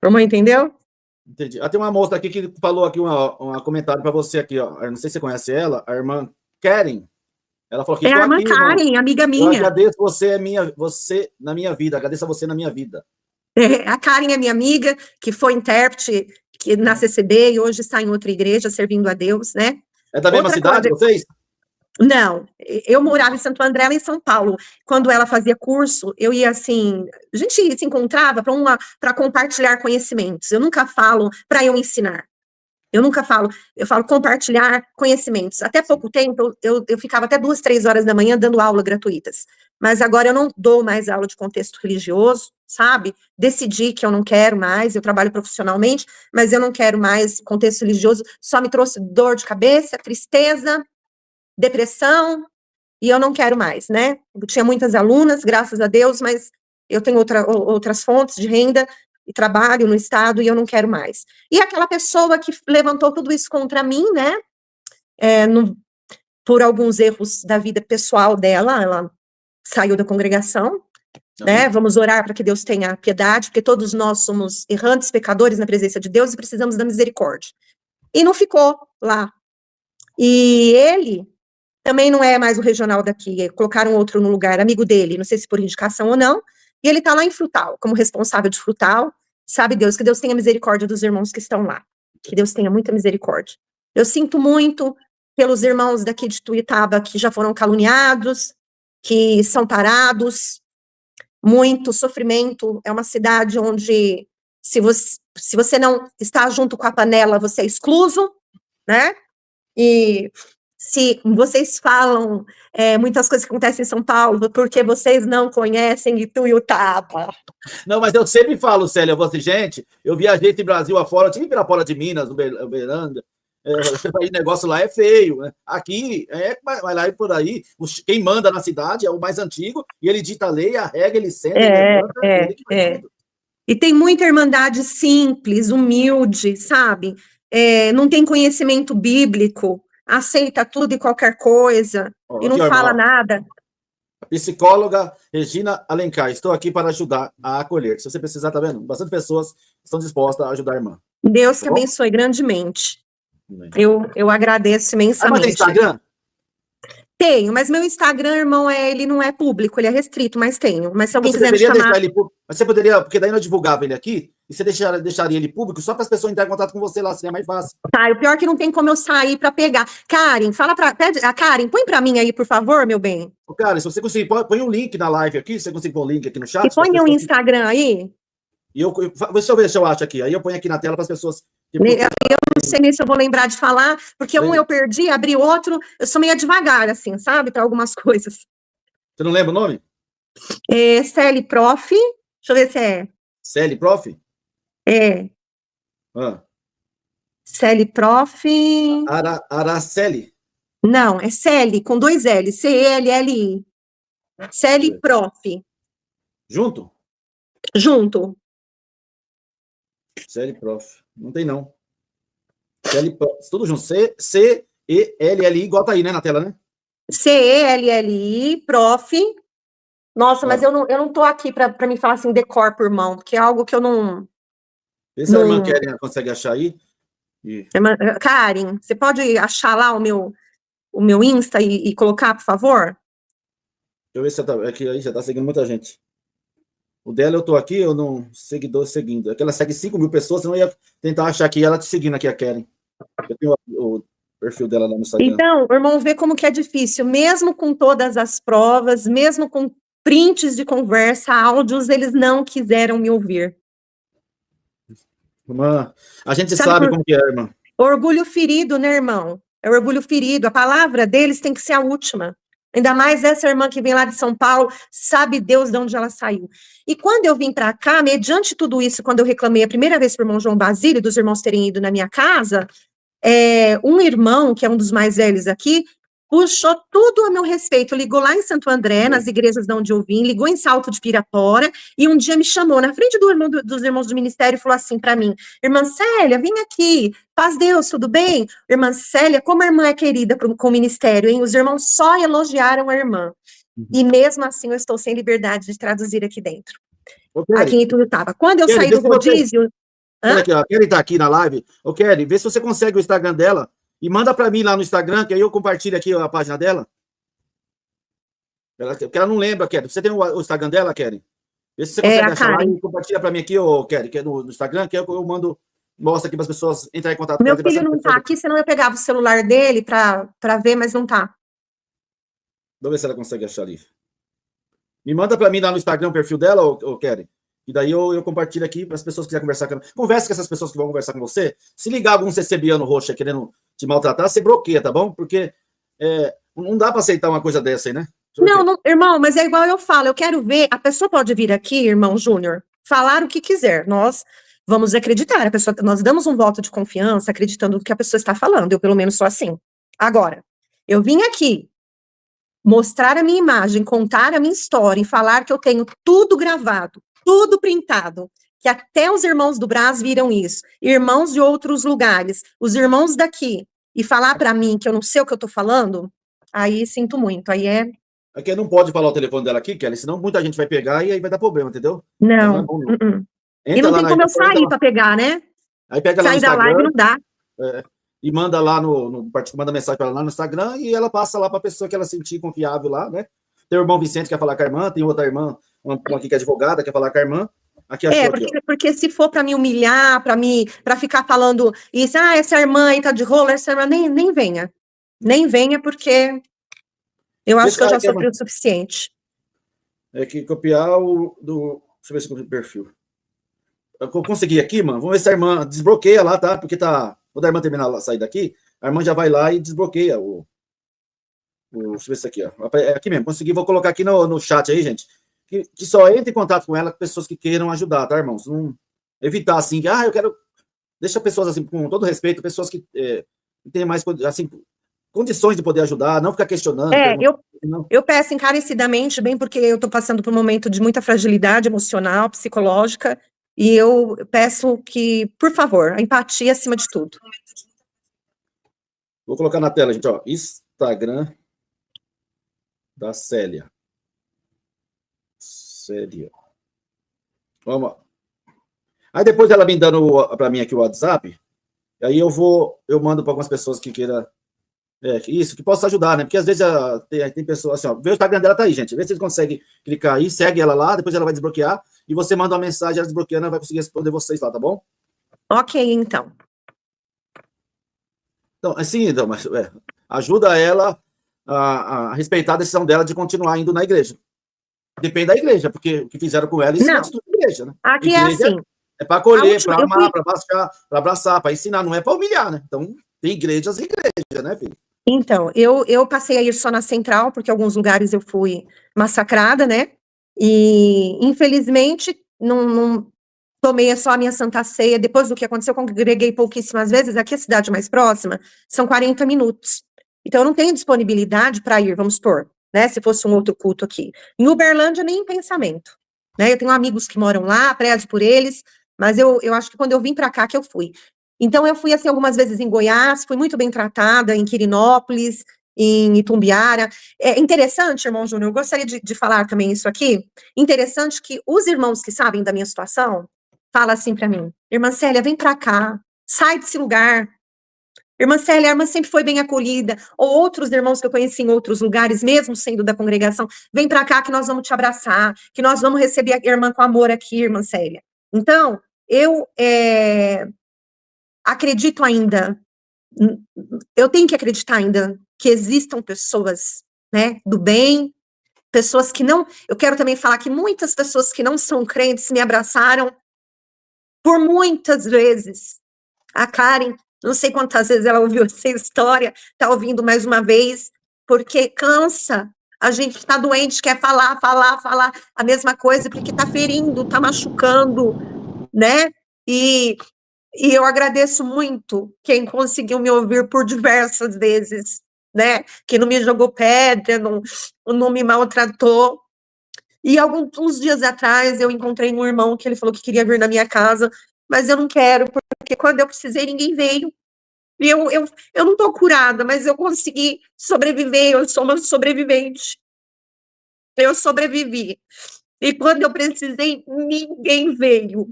O irmão entendeu? Entendi. Tem uma moça aqui que falou aqui um comentário para você aqui, ó. Eu não sei se você conhece ela, a irmã Karen. Ela falou que é a irmã Karen, irmão, amiga minha. Eu agradeço você na minha vida. Agradeço a você na minha vida. A Karen é minha amiga, que foi intérprete na CCB e hoje está em outra igreja, servindo a Deus, né? É da mesma cidade, vocês? Não, eu morava em Santo André, ela em São Paulo. Quando ela fazia curso, eu ia assim, a gente se encontrava para compartilhar conhecimentos. Eu nunca falo para eu ensinar. Eu nunca falo, eu falo compartilhar conhecimentos. Até pouco tempo, eu ficava até 2, 3 horas da manhã dando aula gratuitas. Mas agora eu não dou mais aula de contexto religioso, sabe? Decidi que eu não quero mais, eu trabalho profissionalmente, mas eu não quero mais contexto religioso. Só me trouxe dor de cabeça, tristeza, depressão, e eu não quero mais, né? Eu tinha muitas alunas, graças a Deus, mas eu tenho outras fontes de renda e trabalho no estado e eu não quero mais. E aquela pessoa que levantou tudo isso contra mim, né? Por alguns erros da vida pessoal dela, ela saiu da congregação, né? Vamos orar para que Deus tenha piedade, porque todos nós somos errantes, pecadores na presença de Deus e precisamos da misericórdia. E não ficou lá. E ele também não é mais o regional daqui, colocaram outro no lugar, amigo dele, não sei se por indicação ou não, e ele tá lá em Frutal, como responsável de Frutal, sabe Deus, que Deus tenha misericórdia dos irmãos que estão lá, que Deus tenha muita misericórdia. Eu sinto muito pelos irmãos daqui de Tuiutaba que já foram caluniados, que são parados, muito sofrimento, é uma cidade onde se você não está junto com a panela, você é excluso, né, e se vocês falam muitas coisas que acontecem em São Paulo, porque vocês não conhecem Ituiutaba. Não, mas eu sempre falo, Célia, você, gente, eu viajei esse Brasil afora, eu tive para fora de Minas, Uberlândia, o negócio lá é feio, né? Aqui, mas lá e por aí, quem manda na cidade é o mais antigo, e ele dita a lei, a regra, ele senta, ele levanta, ele que vai tudo. E tem muita irmandade simples, humilde, sabe? Não tem conhecimento bíblico, aceita tudo e qualquer coisa, e não fala nada. A psicóloga Regina Alencar, estou aqui para ajudar a acolher. Se você precisar, tá vendo? Bastante pessoas estão dispostas a ajudar a irmã. Deus que abençoe grandemente. Eu agradeço imensamente. Mas tem Instagram? Tenho, mas meu Instagram, irmão, ele não é público, ele é restrito, mas tenho. Mas se alguém quiser me chamar... deixar ele público, mas você poderia, porque daí eu divulgava ele aqui, e você deixaria ele público só para as pessoas entrarem em contato com você lá, seria mais fácil. Tá, o pior é que não tem como eu sair para pegar. Karen, Karen, põe para mim aí, por favor, meu bem. Karen, se você conseguir, põe um link na live aqui, se você conseguir pôr um link aqui no chat. E põe o Instagram aí. E deixa eu ver se eu acho aqui, aí eu ponho aqui na tela para as pessoas... Eu não sei nem se eu vou lembrar de falar, porque eu perdi, abri outro, eu sou meio devagar, assim, sabe, para algumas coisas. Você não lembra o nome? Celi Prof, deixa eu ver se é. Celi Prof? Celi Prof. Araceli? Não, é Celi, com 2 L, C-E-L-L-I. Celi Prof. Junto? Junto. Celi Prof. Não tem, não. Celi Prof. Tudo junto. C-E-L-L-I, igual tá aí, né, na tela, né? C-E-L-L-I, Prof. Nossa, mas eu não tô aqui para me falar assim, decor por mão, porque é algo que eu não... Vê se a irmã Karen consegue achar aí. Karen, você pode achar lá o meu Insta e colocar, por favor? Deixa eu ver se você tá seguindo muita gente. O dela eu tô aqui, eu não seguidor seguindo. É que ela segue 5.000 pessoas, senão eu ia tentar achar aqui ela te seguindo aqui, a Karen. Eu tenho o perfil dela lá no Instagram. Então, o irmão vê como que é difícil, mesmo com todas as provas, mesmo com prints de conversa, áudios, eles não quiseram me ouvir. Irmã, a gente sabe como que é, irmã. Orgulho ferido, né, irmão? É orgulho ferido. A palavra deles tem que ser a última. Ainda mais essa irmã que vem lá de São Paulo, sabe Deus de onde ela saiu. E quando eu vim para cá, mediante tudo isso, quando eu reclamei a primeira vez para o irmão João Basílio, dos irmãos terem ido na minha casa, um irmão, que é um dos mais velhos aqui, puxou tudo a meu respeito, ligou lá em Santo André, nas igrejas de onde eu vim, ligou em Salto de Pirapora, e um dia me chamou na frente dos irmãos do ministério e falou assim para mim: irmã Célia, vem aqui, paz Deus, tudo bem? Irmã Célia, como a irmã é querida com o ministério, hein? Os irmãos só elogiaram a irmã, e mesmo assim eu estou sem liberdade de traduzir aqui dentro, aqui em Ituiutaba. Quando eu saí do rodízio... Olha aqui, a Kelly tá aqui na live. Ô, Kelly, vê se você consegue o Instagram dela e manda para mim lá no Instagram, que aí eu compartilho aqui a página dela. Porque ela não lembra, Kelly. Você tem o Instagram dela, Kelly? Vê se você consegue achar lá e compartilha para mim aqui, ô, Kelly, que é no Instagram, que eu mando, mostra aqui para as pessoas entrarem em contato. Meu filho não tá aqui, senão eu pegava o celular dele para ver, mas não tá. Vamos ver se ela consegue achar ali. Me manda para mim lá no Instagram o perfil dela, ô Kelly. E daí eu compartilho aqui para as pessoas que quiserem conversar com ela. Converse com essas pessoas que vão conversar com você. Se ligar algum CCBiano roxo querendo te maltratar, você bloqueia, tá bom? Porque não dá para aceitar uma coisa dessa aí, né? Não, irmão, mas é igual eu falo. Eu quero ver, a pessoa pode vir aqui, irmão Júnior, falar o que quiser. Nós vamos acreditar. Nós damos um voto de confiança acreditando no que a pessoa está falando. Eu, pelo menos, sou assim. Agora, eu vim aqui mostrar a minha imagem, contar a minha história e falar que eu tenho tudo gravado, tudo printado, que até os irmãos do Brás viram isso, irmãos de outros lugares, os irmãos daqui, e falar para mim que eu não sei o que eu tô falando, aí sinto muito, aí Aqui não pode falar o telefone dela aqui, Kelly, senão muita gente vai pegar e aí vai dar problema, entendeu? Não, não, não. E não tem como eu sair para pegar, né? Aí pega lá no Instagram, da live não dá. E manda lá manda mensagem para ela lá no Instagram e ela passa lá para a pessoa que ela sentir confiável lá, né? Tem o irmão Vicente que quer falar com a irmã, tem outra irmã, uma aqui que é advogada, quer falar com a irmã. Aqui porque se for para me humilhar, para ficar falando isso, essa irmã aí tá de rolo, essa irmã, nem venha. Nem venha, porque eu acho que eu já sofri o suficiente. É que copiar deixa eu ver se eu consegui o perfil. Eu consegui aqui, mano. Vamos ver se a irmã desbloqueia lá, tá? Porque tá. Quando a irmã terminar sair daqui, a irmã já vai lá e desbloqueia deixa eu ver isso aqui, ó. É aqui mesmo, consegui, vou colocar aqui no chat aí, gente. Que só entre em contato com ela pessoas que queiram ajudar, tá, irmãos? Não evitar assim, que eu quero. Deixa pessoas assim, com todo respeito, pessoas que têm mais assim, condições de poder ajudar, não ficar questionando. Eu peço encarecidamente, bem porque eu estou passando por um momento de muita fragilidade emocional, psicológica, e eu peço que, por favor, a empatia acima de tudo. Vou colocar na tela, gente, ó, Instagram da Célia. Vamos. Aí depois ela me dando para mim aqui o WhatsApp, aí eu mando para algumas pessoas que queiram que possa ajudar, né? Porque às vezes tem pessoas assim, ó, vê o Instagram dela tá aí, gente. Vê se ele consegue clicar aí, segue ela lá, depois ela vai desbloquear e você manda uma mensagem, ela desbloqueando, ela vai conseguir responder vocês lá, tá bom? Ok, então. Então, assim, mas ajuda ela a respeitar a decisão dela de continuar indo na igreja. Depende da igreja, porque o que fizeram com ela, isso é atitude da igreja, né? Aqui igreja é assim. É para acolher, para amar, para baixar, para abraçar, para ensinar, não é para humilhar, né? Então, tem igrejas e igrejas, né, filho? Então, eu passei a ir só na central, porque em alguns lugares eu fui massacrada, né? E, infelizmente, não tomei só a minha Santa Ceia. Depois do que aconteceu, eu congreguei pouquíssimas vezes. Aqui, a cidade mais próxima, são 40 minutos. Então, eu não tenho disponibilidade para ir, vamos supor, né? Se fosse um outro culto aqui. Em Uberlândia, nem em pensamento. Né? Eu tenho amigos que moram lá, prezo por eles, mas eu acho que quando eu vim para cá que eu fui. Então, eu fui, assim, algumas vezes em Goiás, fui muito bem tratada, em Quirinópolis, em Itumbiara. É interessante, irmão Júnior, eu gostaria de falar também isso aqui. Interessante que os irmãos que sabem da minha situação falam assim para mim: irmã Célia, vem para cá, sai desse lugar. Irmã Célia, a irmã sempre foi bem acolhida. Ou outros irmãos que eu conheci em outros lugares, mesmo sendo da congregação, vem para cá que nós vamos te abraçar, que nós vamos receber a irmã com amor aqui, irmã Célia. Então, eu acredito ainda, eu tenho que acreditar ainda que existam pessoas, né, do bem, pessoas que não, eu quero também falar que muitas pessoas que não são crentes me abraçaram por muitas vezes. A Karen, não sei quantas vezes ela ouviu essa história, está ouvindo mais uma vez, porque cansa, a gente está doente, quer falar a mesma coisa, porque está ferindo, está machucando, né? E eu agradeço muito quem conseguiu me ouvir por diversas vezes, né? Que não me jogou pedra, não me maltratou. E uns dias atrás eu encontrei um irmão que ele falou que queria vir na minha casa, mas eu não quero, porque quando eu precisei, ninguém veio. E eu não estou curada, mas eu consegui sobreviver, eu sou uma sobrevivente. Eu sobrevivi. E quando eu precisei, ninguém veio.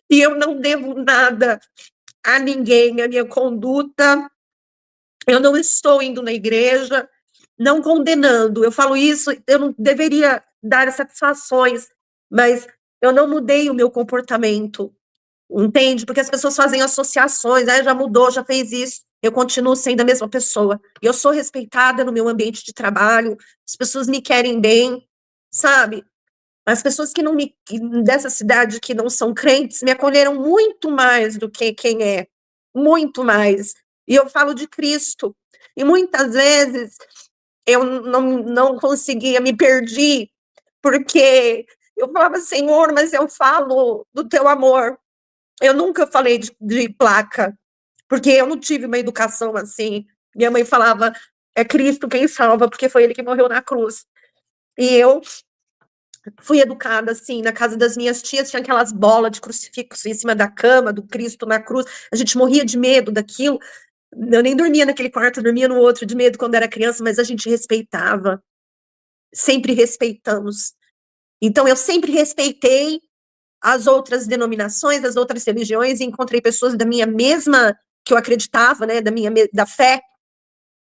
E eu não devo nada a ninguém, a minha conduta. Eu não estou indo na igreja, não condenando. Eu falo isso, eu não deveria dar satisfações, mas eu não mudei o meu comportamento, entende? Porque as pessoas fazem associações, já mudou, já fez isso. Eu continuo sendo a mesma pessoa. Eu sou respeitada no meu ambiente de trabalho, as pessoas me querem bem, sabe? As pessoas dessa cidade que não são crentes me acolheram muito mais do que quem é, muito mais. E eu falo de Cristo. E muitas vezes eu não conseguia, me perdi, porque eu falava, Senhor, mas eu falo do teu amor. Eu nunca falei de placa, porque eu não tive uma educação assim. Minha mãe falava, é Cristo quem salva, porque foi ele que morreu na cruz. E eu fui educada assim, na casa das minhas tias, tinha aquelas bolas de crucifixo em cima da cama, do Cristo na cruz, a gente morria de medo daquilo, eu nem dormia naquele quarto, eu dormia no outro de medo quando era criança, mas a gente respeitava, sempre respeitamos. Então eu sempre respeitei as outras denominações, as outras religiões, e encontrei pessoas da minha mesma, que eu acreditava, né, da fé,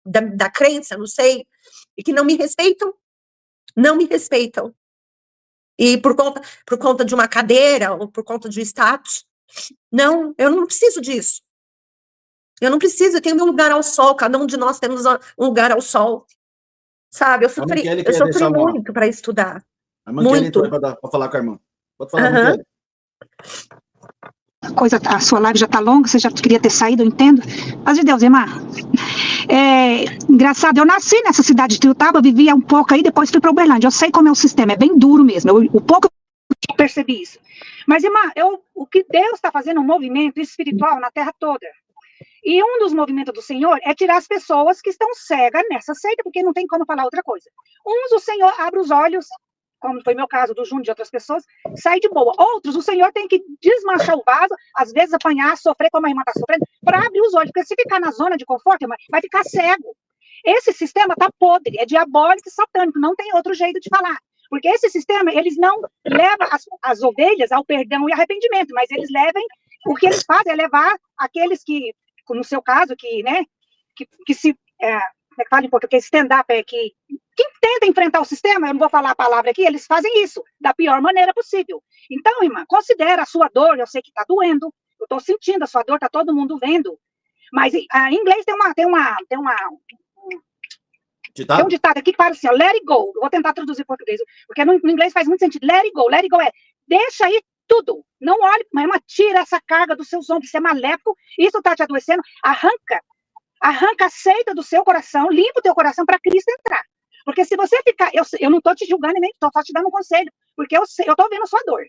da crença, não sei, e que não me respeitam, não me respeitam. E por conta de uma cadeira, ou por conta de status. Não, eu não preciso disso. Eu não preciso, eu tenho meu lugar ao sol, cada um de nós temos um lugar ao sol. Sabe, eu sofri muito para estudar. A irmã Kelly entrou para falar com a irmã. Pode falar, irmã Kelly. A sua live já está longa, você já queria ter saído, eu entendo. Mas de Deus, irmã. Engraçado, eu nasci nessa cidade de Tiutaba, vivia um pouco aí, depois fui para Uberlândia. Eu sei como é o sistema, é bem duro mesmo. O pouco eu percebi isso. Mas, irmã, o que Deus está fazendo um movimento espiritual na terra toda. E um dos movimentos do Senhor é tirar as pessoas que estão cegas nessa seita, porque não tem como falar outra coisa. Uns, o Senhor abre os olhos, como foi meu caso, do Júnior e de outras pessoas, sai de boa. Outros, o Senhor tem que desmanchar o vaso, às vezes apanhar, sofrer como a irmã está sofrendo, para abrir os olhos, porque se ficar na zona de conforto, irmã, vai ficar cego. Esse sistema está podre, é diabólico e satânico, não tem outro jeito de falar. Porque esse sistema, eles não levam as ovelhas ao perdão e arrependimento, mas eles levam, o que eles fazem é levar aqueles que, no seu caso, que, né, que se, como é que fala em português, stand-up, que tenta enfrentar o sistema, eu não vou falar a palavra aqui, eles fazem isso da pior maneira possível. Então, irmã, considera a sua dor, eu sei que está doendo, eu estou sentindo a sua dor, está todo mundo vendo, mas em inglês tem um ditado aqui que fala assim, ó, let it go, eu vou tentar traduzir em português, porque no inglês faz muito sentido, let it go é, deixa aí tudo, não olhe, mas tira essa carga dos seus ombros, isso é maléfico, isso está te adoecendo, arranca a seita do seu coração, limpa o teu coração para Cristo entrar. Porque se você ficar, eu não estou te julgando, nem estou só te dando um conselho, porque eu estou vendo a sua dor.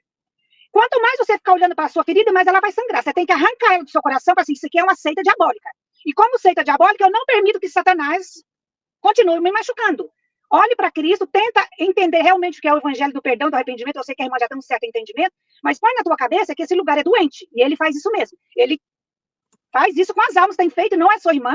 Quanto mais você ficar olhando para a sua ferida, mais ela vai sangrar. Você tem que arrancar ela do seu coração para assim, isso aqui é uma seita diabólica. E como seita diabólica, eu não permito que Satanás continue me machucando. Olhe para Cristo, tenta entender realmente o que é o evangelho do perdão, do arrependimento. Eu sei que a irmã já tem um certo entendimento, mas põe na tua cabeça que esse lugar é doente. E ele faz isso mesmo. Ele faz isso com as almas, tem feito, não é sua irmã.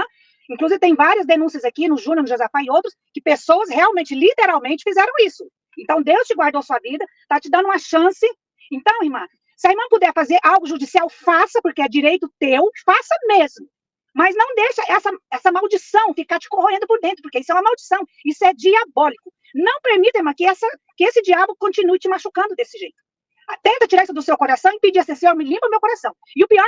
Inclusive, tem várias denúncias aqui no Júnior, no Josafá e outros, que pessoas realmente, literalmente, fizeram isso. Então, Deus te guardou sua vida, está te dando uma chance. Então, irmã, se a irmã puder fazer algo judicial, faça, porque é direito teu, faça mesmo. Mas não deixa essa maldição ficar te corroendo por dentro, porque isso é uma maldição, isso é diabólico. Não permita, irmã, que esse diabo continue te machucando desse jeito. Tenta tirar isso do seu coração e pedir assim, Senhor, me limpa o meu coração. E o pior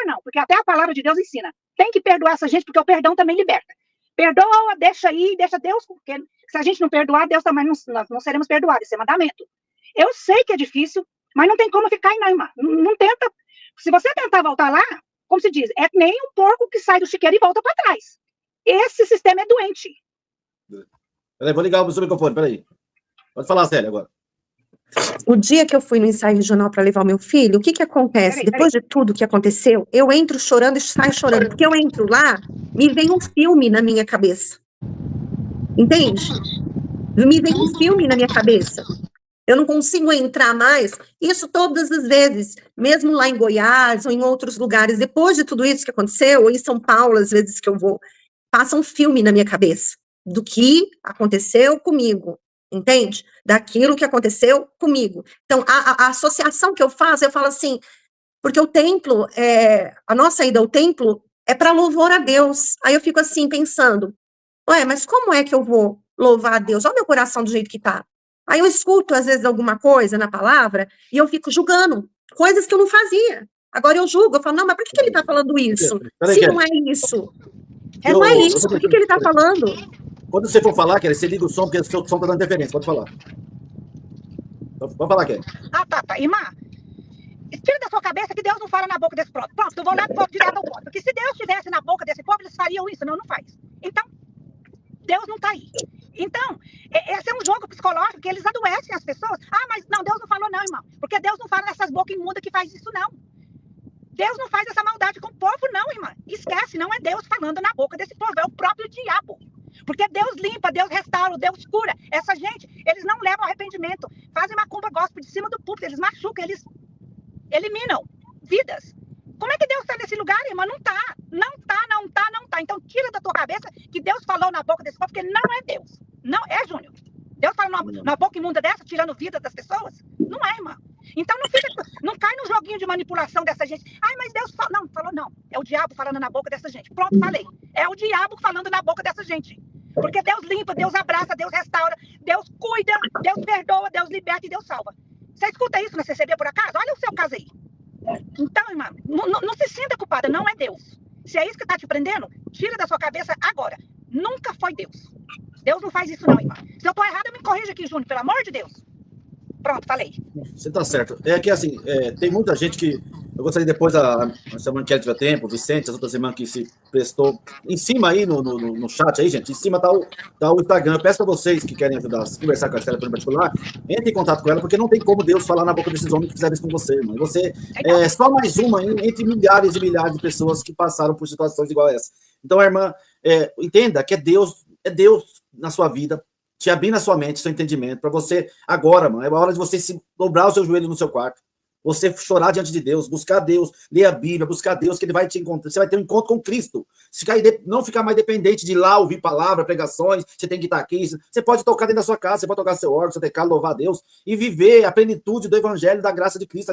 não, porque até a palavra de Deus ensina. Tem que perdoar essa gente, porque o perdão também liberta. Perdoa, deixa aí, deixa Deus, porque se a gente não perdoar, Deus também nós não seremos perdoados, isso é mandamento. Eu sei que é difícil, mas não tem como ficar aí não, irmã. Não tenta, se você tentar voltar lá, como se diz, é nem um porco que sai do chiqueiro e volta para trás. Esse sistema é doente. Peraí, vou ligar o seu microfone, peraí. Pode falar, Célia, agora. O dia que eu fui no ensaio regional para levar o meu filho, o que acontece? Depois de tudo que aconteceu, eu entro chorando e saio chorando, porque eu entro lá, me vem um filme na minha cabeça. Entende? Me vem um filme na minha cabeça. Eu não consigo entrar mais, isso todas as vezes, mesmo lá em Goiás ou em outros lugares, depois de tudo isso que aconteceu, ou em São Paulo, às vezes que eu vou, passa um filme na minha cabeça do que aconteceu comigo, entende? Daquilo que aconteceu comigo. Então, a associação que eu falo assim, porque o templo, a nossa ida ao templo é para louvor a Deus. Aí eu fico assim, pensando, ué, mas como é que eu vou louvar a Deus? Olha o meu coração do jeito que tá. Aí eu escuto, às vezes, alguma coisa na palavra e eu fico julgando coisas que eu não fazia. Agora eu julgo, eu falo, não, mas por que ele tá falando isso? Peraí, Se não é isso. Eu- Não é isso, por que ele tá falando? Quando você for falar, Kelly, você liga o som, porque o seu som tá dando interferência. Pode falar. Pode falar, Kelly. Tá. Irmã, tira da sua cabeça que Deus não fala na boca desse povo. Pronto, eu vou lá e vou direto ao ponto. Porque se Deus estivesse na boca desse povo, eles fariam isso. Não faz. Então, Deus não tá aí. Então, esse é um jogo psicológico que eles adoecem as pessoas. Ah, mas não, Deus não falou não, irmão. Porque Deus não fala nessas bocas imundas que faz isso, não. Deus não faz essa maldade com o povo, não, irmã. Esquece, não é Deus falando na boca desse povo, é o próprio diabo. Porque Deus limpa, Deus restaura, Deus cura. Essa gente, eles não levam arrependimento. Fazem macumba gospel de cima do púlpito, eles machucam, eles eliminam vidas. Como é que Deus está nesse lugar, irmã? Não tá. Então tira da tua cabeça que Deus falou na boca desse povo, porque não é Deus. Não é, Júnior. Deus fala numa boca imunda dessa, tirando vida das pessoas? Não é, irmã. Então não cai no joguinho de manipulação dessa gente. Ai, mas Deus falou. Não, falou não. É o diabo falando na boca dessa gente. Pronto, falei. É o diabo falando na boca dessa gente. Porque Deus limpa, Deus abraça, Deus restaura, Deus cuida, Deus perdoa, Deus liberta e Deus salva. Você escuta isso na CCB por acaso? Olha o seu caso aí. Então, irmã, não se sinta culpada, não é Deus. Se é isso que está te prendendo, tira da sua cabeça agora. Nunca foi Deus. Deus não faz isso não, irmã. Se eu estou errada, me corrija aqui, Júnior, pelo amor de Deus. Pronto, falei. Você tá certo. É que, assim, tem muita gente que... Eu gostaria depois, a semana que ela tiver tempo, o Vicente, as outras semanas que se prestou. Em cima aí, no chat aí, gente, em cima tá o Instagram. Eu peço para vocês que querem ajudar a conversar com a Estela em particular, entre em contato com ela, porque não tem como Deus falar na boca desses homens que fizeram isso com você, irmão. E você é só mais uma entre milhares e milhares de pessoas que passaram por situações igual a essa. Então, a irmã, entenda que é Deus na sua vida, te abrir na sua mente, seu entendimento, para você, agora, mano, é a hora de você se dobrar o seu joelho no seu quarto, você chorar diante de Deus, buscar Deus, ler a Bíblia, buscar Deus, que Ele vai te encontrar, você vai ter um encontro com Cristo, não ficar mais dependente de ir lá ouvir palavras, pregações, você tem que estar aqui, você pode tocar dentro da sua casa, você pode tocar seu órgão, seu teclado, louvar a Deus, e viver a plenitude do Evangelho, da graça de Cristo,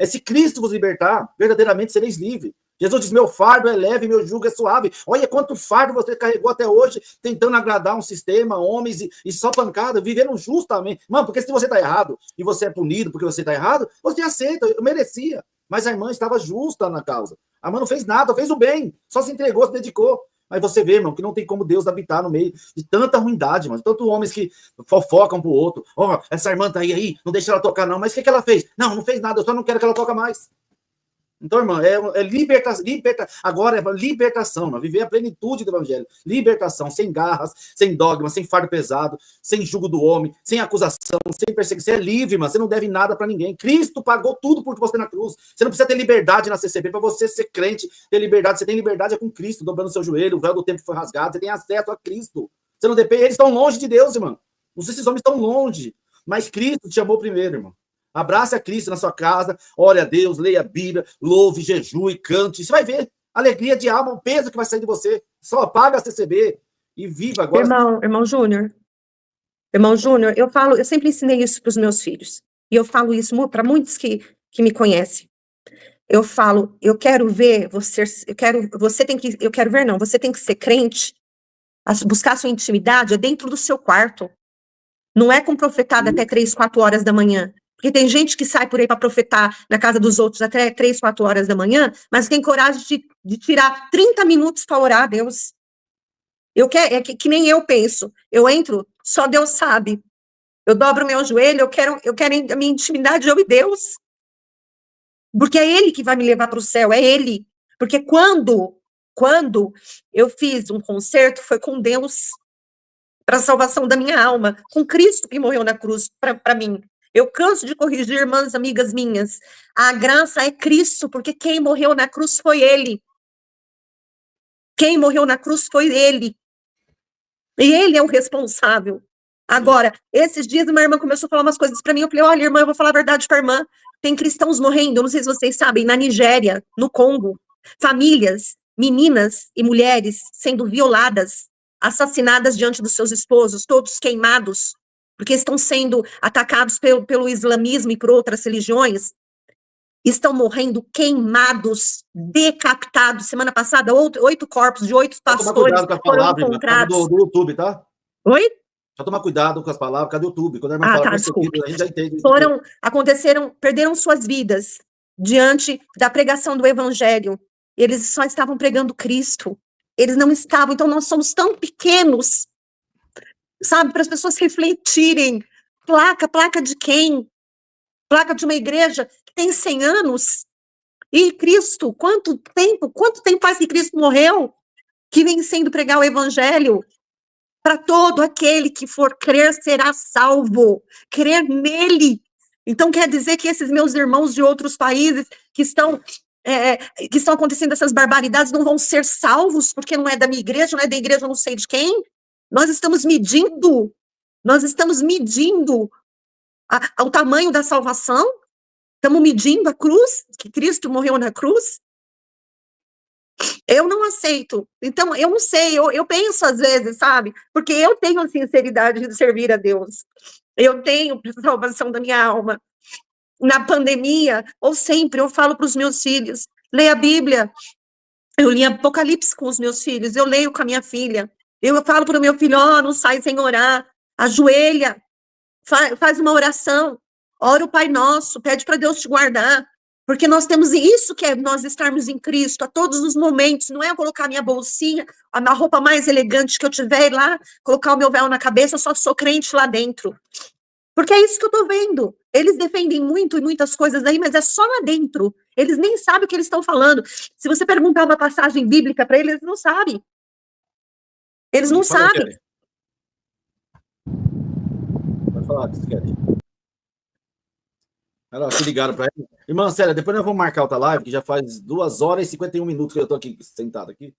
se Cristo vos libertar, verdadeiramente sereis livres. Jesus diz, meu fardo é leve, meu jugo é suave. Olha quanto fardo você carregou até hoje, tentando agradar um sistema, homens, e só pancada, vivendo justamente. Mano, porque se você está errado, e você é punido porque você está errado, você aceita, eu merecia. Mas a irmã estava justa na causa. A irmã não fez nada, fez o bem, só se entregou, se dedicou. Mas você vê, irmão, que não tem como Deus habitar no meio de tanta ruindade, mano. Tanto homens que fofocam pro outro. Ó, essa irmã tá aí, não deixa ela tocar não. Mas o que ela fez? Não fez nada, eu só não quero que ela toque mais. Então, irmão, libertação. Agora é libertação, mano, viver a plenitude do Evangelho. Libertação, sem garras, sem dogma, sem fardo pesado, sem jugo do homem, sem acusação, sem perseguição. Você é livre, mano, você não deve nada para ninguém. Cristo pagou tudo por você na cruz. Você não precisa ter liberdade na CCB para você ser crente, ter liberdade. Você tem liberdade com Cristo, dobrando seu joelho, o véu do tempo foi rasgado, você tem acesso a Cristo. Você não depende, eles estão longe de Deus, irmão. Esses homens estão longe, mas Cristo te amou primeiro, irmão. Abrace a Cristo na sua casa, ore a Deus, leia a Bíblia, louve, jejue, cante. Você vai ver alegria de alma, o peso que vai sair de você. Só apaga a CCB e viva agora. Irmão Júnior, eu sempre ensinei isso para os meus filhos. E eu falo isso para muitos que me conhecem. Eu falo, você tem que ser crente, buscar sua intimidade dentro do seu quarto. Não é com profetada até 3, 4 horas da manhã. Porque tem gente que sai por aí para profetar na casa dos outros até 3, 4 horas da manhã, mas tem coragem de tirar 30 minutos para orar a Deus. Que nem eu penso. Eu entro, só Deus sabe. Eu dobro meu joelho, eu quero a minha intimidade eu e Deus. Porque é Ele que vai me levar para o céu, é Ele. Porque quando eu fiz um concerto, foi com Deus. para a salvação da minha alma, com Cristo que morreu na cruz para mim. Eu canso de corrigir irmãs, amigas minhas. A graça é Cristo, porque quem morreu na cruz foi Ele. Quem morreu na cruz foi Ele. E Ele é o responsável. Agora, esses dias uma irmã começou a falar umas coisas para mim, eu falei, olha, irmã, eu vou falar a verdade para a irmã. Tem cristãos morrendo, eu não sei se vocês sabem, na Nigéria, no Congo, famílias, meninas e mulheres sendo violadas, assassinadas diante dos seus esposos, todos queimados, porque estão sendo atacados pelo islamismo e por outras religiões, estão morrendo queimados, decapitados. Semana passada, 8 corpos de 8 pastores foram encontrados. Do YouTube, tá? Oi? Só tomar cuidado com as palavras, cadê o YouTube? Quando a irmã fala desculpe. A gente já entende. Perderam suas vidas diante da pregação do evangelho. Eles só estavam pregando Cristo. Eles não estavam, então nós somos tão pequenos, sabe, para as pessoas refletirem. Placa de quem? Placa de uma igreja que tem 100 anos. E Cristo, quanto tempo faz que Cristo morreu? Que vem sendo pregar o evangelho? Para todo aquele que for crer será salvo, crer nele. Então quer dizer que esses meus irmãos de outros países que estão acontecendo essas barbaridades não vão ser salvos porque não é da minha igreja, não é da igreja não sei de quem? Nós estamos medindo o tamanho da salvação, estamos medindo a cruz, que Cristo morreu na cruz. Eu não aceito. Então, eu não sei, eu penso às vezes, sabe? Porque eu tenho a sinceridade de servir a Deus. Eu tenho a salvação da minha alma. Na pandemia, ou sempre, eu falo para os meus filhos, leia a Bíblia. Eu li Apocalipse com os meus filhos, eu leio com a minha filha. Eu falo para o meu filho, não sai sem orar. Ajoelha, faz uma oração. Ora o Pai Nosso, pede para Deus te guardar. Porque nós temos isso que é nós estarmos em Cristo a todos os momentos, não é eu colocar minha bolsinha, a roupa mais elegante que eu tiver lá, colocar o meu véu na cabeça, eu só sou crente lá dentro. Porque é isso que eu tô vendo. Eles defendem muito e muitas coisas aí, mas é só lá dentro. Eles nem sabem o que eles estão falando. Se você perguntar uma passagem bíblica para eles não sabem. Eles não sabem. Pode falar o que você quer. Ela se ligaram para ela. Irmã, sério, depois nós vamos marcar outra live, que já faz 2 horas e 51 minutos que eu tô aqui sentado aqui.